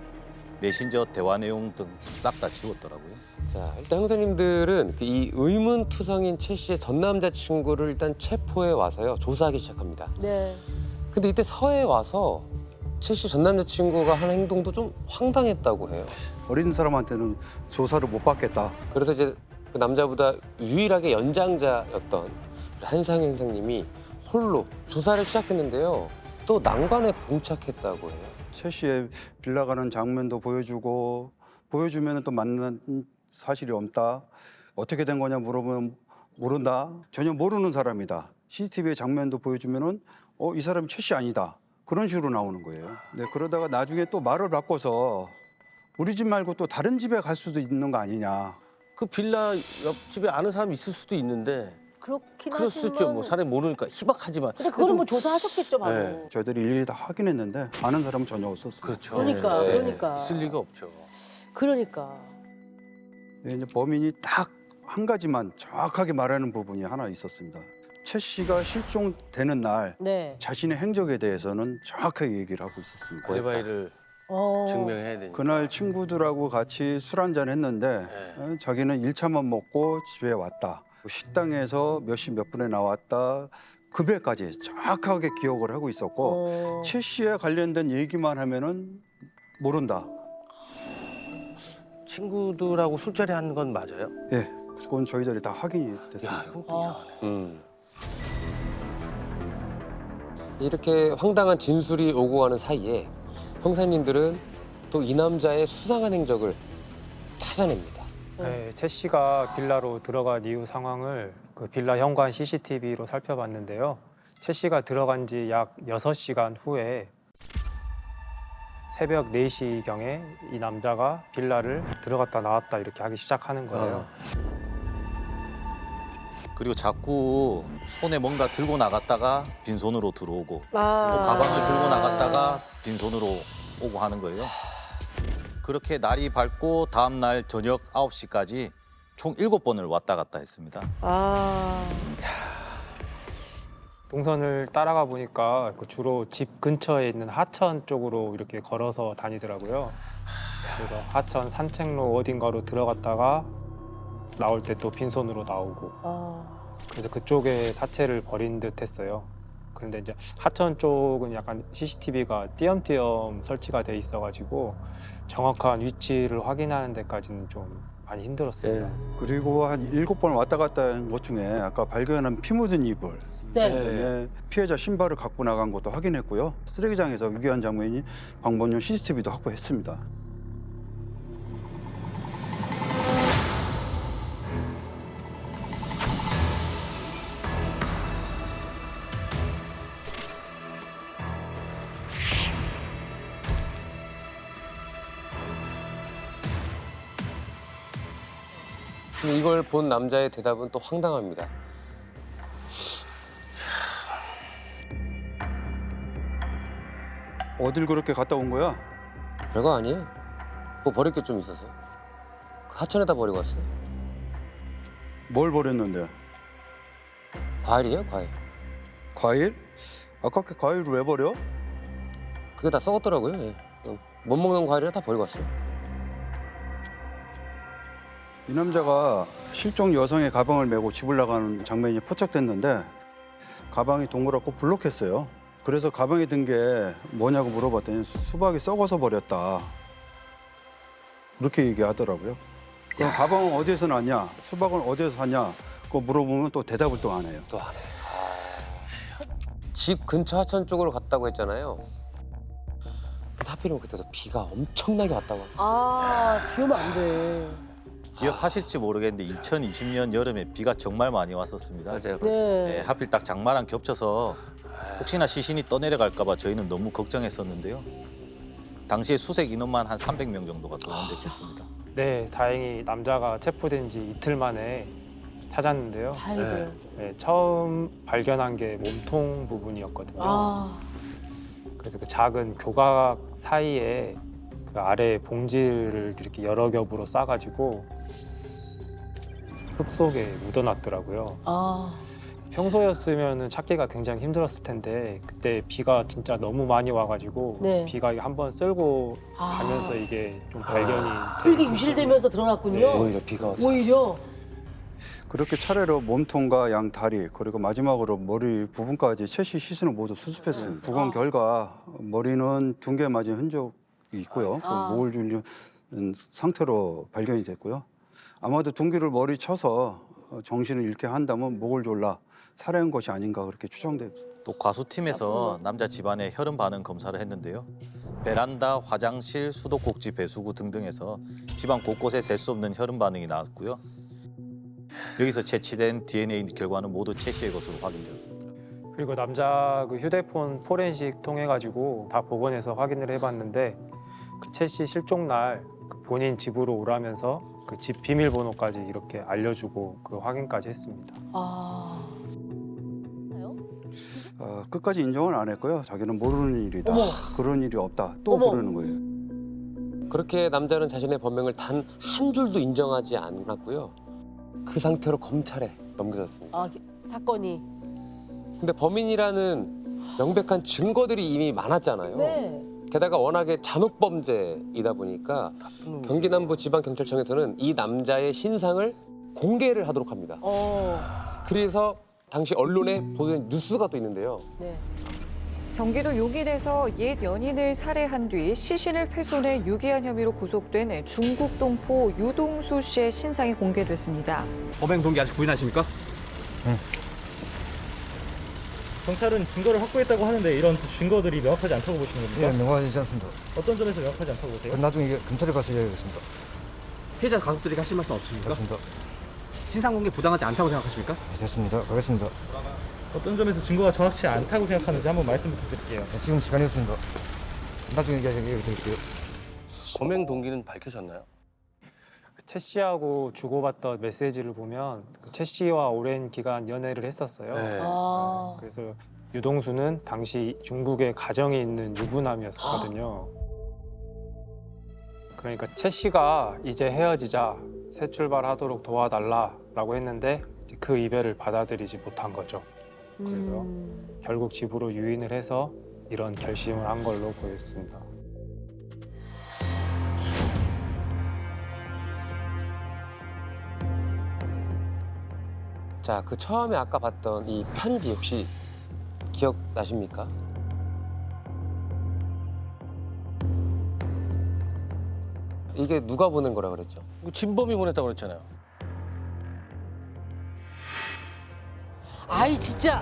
메신저 대화 내용 등 싹 다 지웠더라고요. 자, 일단 형사님들은 이 의문투성인 최 씨의 전 남자친구를 일단 체포해 와서요 조사하기 시작합니다. 네. 근데 이때 서해 와서 최 씨 전 남자친구가 한 행동도 좀 황당했다고 해요. 어린 사람한테는 조사를 못 받겠다. 그래서 이제 그 남자보다 유일하게 연장자였던 한상현 형사님이 홀로 조사를 시작했는데요. 또 난관에 봉착했다고 해요. 최 씨의 빌라 가는 장면도 보여주고 보여주면 또 만난 사실이 없다. 어떻게 된 거냐 물어보면 모른다. 전혀 모르는 사람이다. CCTV의 장면도 보여주면은 이 사람이 최 씨 아니다. 그런 식으로 나오는 거예요. 네, 그러다가 나중에 또 말을 바꿔서 우리 집 말고 또 다른 집에 갈 수도 있는 거 아니냐. 그 빌라 옆집에 아는 사람이 있을 수도 있는데 그렇긴 그럴 수 있죠. 뭐 사람이 모르니까 희박하지만. 근데 그거는 뭐 조사하셨겠죠, 바로. 네, 저희들이 일일이 다 확인했는데 아는 사람은 전혀 없었어요. 그렇죠. 그러니까. 있을 리가 없죠. 그러니까. 네, 이제 범인이 딱 한 가지만 정확하게 말하는 부분이 하나 있었습니다. 최 씨가 실종되는 날 네. 자신의 행적에 대해서는 정확하게 얘기를 하고 있었습니다. 알리바이를 증명해야 되니까. 그날 친구들하고 같이 술 한잔 했는데 자기는 1차만 먹고 집에 왔다. 식당에서 몇 시 몇 분에 나왔다. 급여까지 정확하게 기억을 하고 있었고 최 씨에 관련된 얘기만 하면은 모른다. 친구들하고 술자리 하는 건 맞아요? 예, 그건 저희들이 다 확인이 됐습니다. 이렇게 황당한 진술이 오고 가는 사이에 형사님들은 또 이 남자의 수상한 행적을 찾아냅니다. 네, 최 씨가 빌라로 들어간 이후 상황을 그 빌라 현관 CCTV로 살펴봤는데요. 최 씨가 들어간 지 약 6시간 후에 새벽 4시경에 이 남자가 빌라를 들어갔다 나왔다 이렇게 하기 시작하는 거예요. 그리고 자꾸 손에 뭔가 들고 나갔다가 빈손으로 들어오고 또 아. 가방을 들고 나갔다가 빈손으로 오고 하는 거예요. 그렇게 날이 밝고 다음 날 저녁 9시까지 총 7번을 왔다 갔다 했습니다. 동선을 따라가 보니까 주로 집 근처에 있는 하천 쪽으로 이렇게 걸어서 다니더라고요. 그래서 하천 산책로 어딘가로 들어갔다가 나올 때 또 빈손으로 나오고. 그래서 그쪽에 사체를 버린 듯 했어요. 그런데 이제 하천 쪽은 약간 CCTV가 띄엄띄엄 설치가 돼 있어가지고 정확한 위치를 확인하는 데까지는 좀 많이 힘들었습니다. 그리고 한 7번 왔다 갔다 한 것 중에 아까 발견한 피 묻은 이불, 네. 그다음에 피해자 신발을 갖고 나간 것도 확인했고요. 쓰레기장에서 유기한 장면이 방범용 CCTV도 확보했습니다. 근데 이걸 본 남자의 대답은 또 황당합니다. 어딜 그렇게 갔다 온 거야? 별거 아니에요. 뭐 버릴 게 좀 있었어요. 그 하천에다 버리고 왔어요. 뭘 버렸는데? 과일이에요, 과일. 과일? 아깝게 과일을 왜 버려? 그게 다 썩었더라고요. 예. 못 먹는 과일이라 다 버리고 왔어요. 이 남자가 실종 여성의 가방을 메고 집을 나가는 장면이 포착됐는데 가방이 동그랗고 불룩했어요. 그래서 가방에 든 게 뭐냐고 물어봤더니 수박이 썩어서 버렸다. 그렇게 얘기하더라고요. 그럼 가방은 어디에서 났냐? 수박은 어디에서 샀냐? 그거 물어보면 또 대답을 또 안 해요. 또 안 해. 집 근처 하천 쪽으로 갔다고 했잖아요. 근데 하필이면 그때도 비가 엄청나게 왔다고. 비 오면 안 돼. 기억하실지 모르겠는데 2020년 여름에 비가 정말 많이 왔었습니다. 맞아요. 네. 하필 딱 장마랑 겹쳐서 혹시나 시신이 떠내려갈까 봐 저희는 너무 걱정했었는데요. 당시에 수색 인원만 한 300명 정도가 동원됐었습니다. 네, 다행히 남자가 체포된 지 이틀 만에 찾았는데요. 다행이에요. 네, 처음 발견한 게 몸통 부분이었거든요. 그래서 그 작은 교각 사이에 그 아래 봉지를 이렇게 여러 겹으로 싸가지고 흙 속에 묻어놨더라고요. 평소였으면 찾기가 굉장히 힘들었을 텐데 그때 비가 진짜 너무 많이 와가지고 네. 비가 한번 쓸고 가면서 이게 좀 발견이 흙이 유실되면서 드러났군요. 네. 오히려 비가 와서. 오히려. 그렇게 차례로 몸통과 양 다리 그리고 마지막으로 머리 부분까지 채시 시신을 모두 수습했습니다. 부검 결과 머리는 둔개 맞은 흔적이 있고요. 목을 줄린 상태로 발견이 됐고요. 아마도 둔기를 머리 쳐서 정신을 잃게 한다면 목을 졸라 살해한 것이 아닌가 그렇게 추정됩니다. 또 과수팀에서 남자 집안의 혈흔 반응 검사를 했는데요. 베란다, 화장실, 수도꼭지, 배수구 등등에서 집안 곳곳에 셀 수 없는 혈흔 반응이 나왔고요. 여기서 채취된 DNA 결과는 모두 최 씨의 것으로 확인되었습니다. 그리고 남자 그 휴대폰 포렌식 통해 가지고 다 복원해서 확인을 해봤는데 그 최 씨 실종 날그 본인 집으로 오라면서 그 집 비밀번호까지 이렇게 알려주고 그 확인까지 했습니다. 끝까지 인정은 안 했고요. 자기는 모르는 일이다. 어머. 그런 일이 없다. 또 어머. 그러는 거예요. 그렇게 남자는 자신의 범행을 단 한 줄도 인정하지 않았고요. 그 상태로 검찰에 넘겨졌습니다. 사건이. 근데 범인이라는 명백한 증거들이 이미 많았잖아요. 네. 게다가 워낙에 잔혹 범죄이다 보니까 경기남부지방경찰청에서는 이 남자의 신상을 공개를 하도록 합니다. 그래서 당시 언론에 보도된 뉴스가 또 있는데요. 네. 경기도 용인에서 옛 연인을 살해한 뒤 시신을 훼손해 유기한 혐의로 구속된 중국 동포 유동수 씨의 신상이 공개됐습니다. 범행 동기 아직 부인하십니까? 경찰은 증거를 확보했다고 하는데 이런 증거들이 명확하지 않다고 보시는 겁니까? 예, 명확하지 않습니다. 어떤 점에서 명확하지 않다고 보세요? 나중에 이게 검찰에 가서 이야기하겠습니다. 피해자 가족들에게 하실 말씀 없으십니까? 그렇습니다. 신상 공개 부당하지 않다고 생각하십니까? 네, 됐습니다. 가겠습니다. 어떤 점에서 증거가 정확치 않다고 생각하는지 한번 말씀 부탁드릴게요. 네, 지금 시간이 없습니다. 나중에 얘기 드릴게요. 범행 동기는 밝혀졌나요? 최 씨하고 주고받던 메시지를 보면 최 씨와 오랜 기간 연애를 했었어요. 네. 그래서 유동수는 당시 중국에 가정이 있는 유부남이었거든요. 그러니까 최 씨가 이제 헤어지자 새 출발하도록 도와달라라고 했는데 그 이별을 받아들이지 못한 거죠. 그래서 결국 집으로 유인을 해서 이런 결심을 한 걸로 보였습니다. 자, 그 처음에 아까 봤던 이 편지 혹시 기억나십니까? 이게 누가 보낸 거라 그랬죠? 진범이 보냈다고 그랬잖아요. 아이 진짜.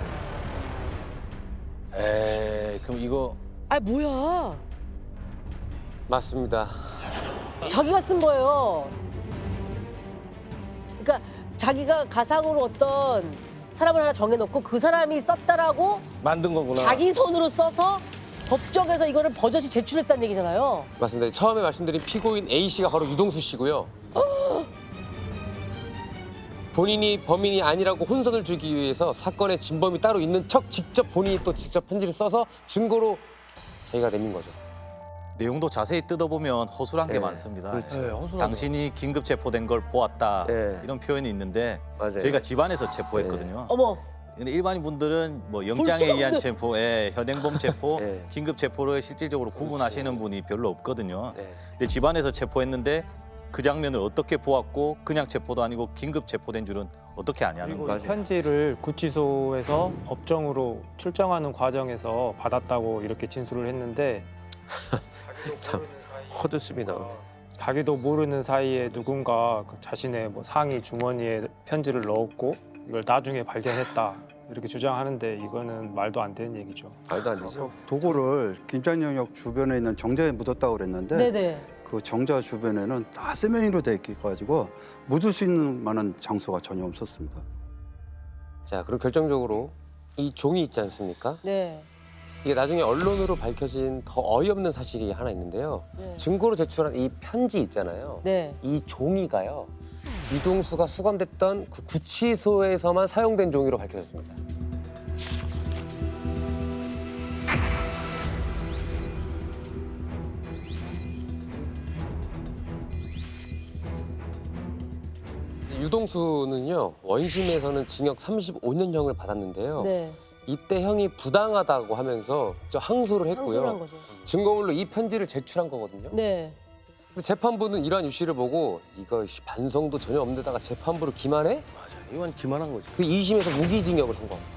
에이, 그럼 이거 아 뭐야? 맞습니다. 자기가 쓴 거예요. 그러니까 자기가 가상으로 어떤 사람을 하나 정해놓고 그 사람이 썼다라고 만든 거구나. 자기 손으로 써서 법정에서 이거를 버젓이 제출했다는 얘기잖아요. 맞습니다. 처음에 말씀드린 피고인 A 씨가 바로 유동수 씨고요. 본인이 범인이 아니라고 혼선을 주기 위해서 사건의 진범이 따로 있는 척 직접 본인이 또 직접 편지를 써서 증거로 자기가 내민 거죠. 내용도 자세히 뜯어보면 허술한 게 네, 많습니다. 그렇죠. 네, 허술한 당신이 긴급 체포된 걸 보았다 네. 이런 표현이 있는데 맞아요. 저희가 집안에서 체포했거든요. 어머. 근데 일반인 분들은 뭐 영장에 의한 체포, 현행범 체포, 긴급 체포를 실질적으로 구분하시는 분이 별로 없거든요. 근데 집안에서 체포했는데 그 장면을 어떻게 보았고 그냥 체포도 아니고 긴급 체포된 줄은 어떻게 아냐는 그리고 거예요. 편지를 구치소에서 법정으로 출정하는 과정에서 받았다고 이렇게 진술을 했는데 참 헛웃음이 나오네. 자기도 모르는 사이에 누군가 자신의 뭐 상의 주머니에 편지를 넣었고 이걸 나중에 발견했다 이렇게 주장하는데 이거는 말도 안 되는 얘기죠. 말도 안 되죠. 도구를 김장영역 주변에 있는 정자에 묻었다고 그랬는데 네네. 그 정자 주변에는 다 세면으로 돼 있어가지고 묻을 수 있는 만한 장소가 전혀 없었습니다. 자, 그리고 결정적으로 이 종이 있지 않습니까? 네. 이게 나중에 언론으로 밝혀진 더 어이없는 사실이 하나 있는데요. 네. 증거로 제출한 이 편지 있잖아요. 네. 이 종이가요. 유동수가 수감됐던 그 구치소에서만 사용된 종이로 밝혀졌습니다. 유동수는요, 원심에서는 징역 35년형을 받았는데요. 네. 이때 형이 부당하다고 하면서 항소를 했고요. 항소를 한 거죠. 증거물로 이 편지를 제출한 거거든요. 네. 근데 재판부는 이러한 유씨를 보고 이거 반성도 전혀 없는 데다가 재판부를 기만해? 맞아, 이건 기만한 거죠. 그 2심에서 무기징역을 선고합니다.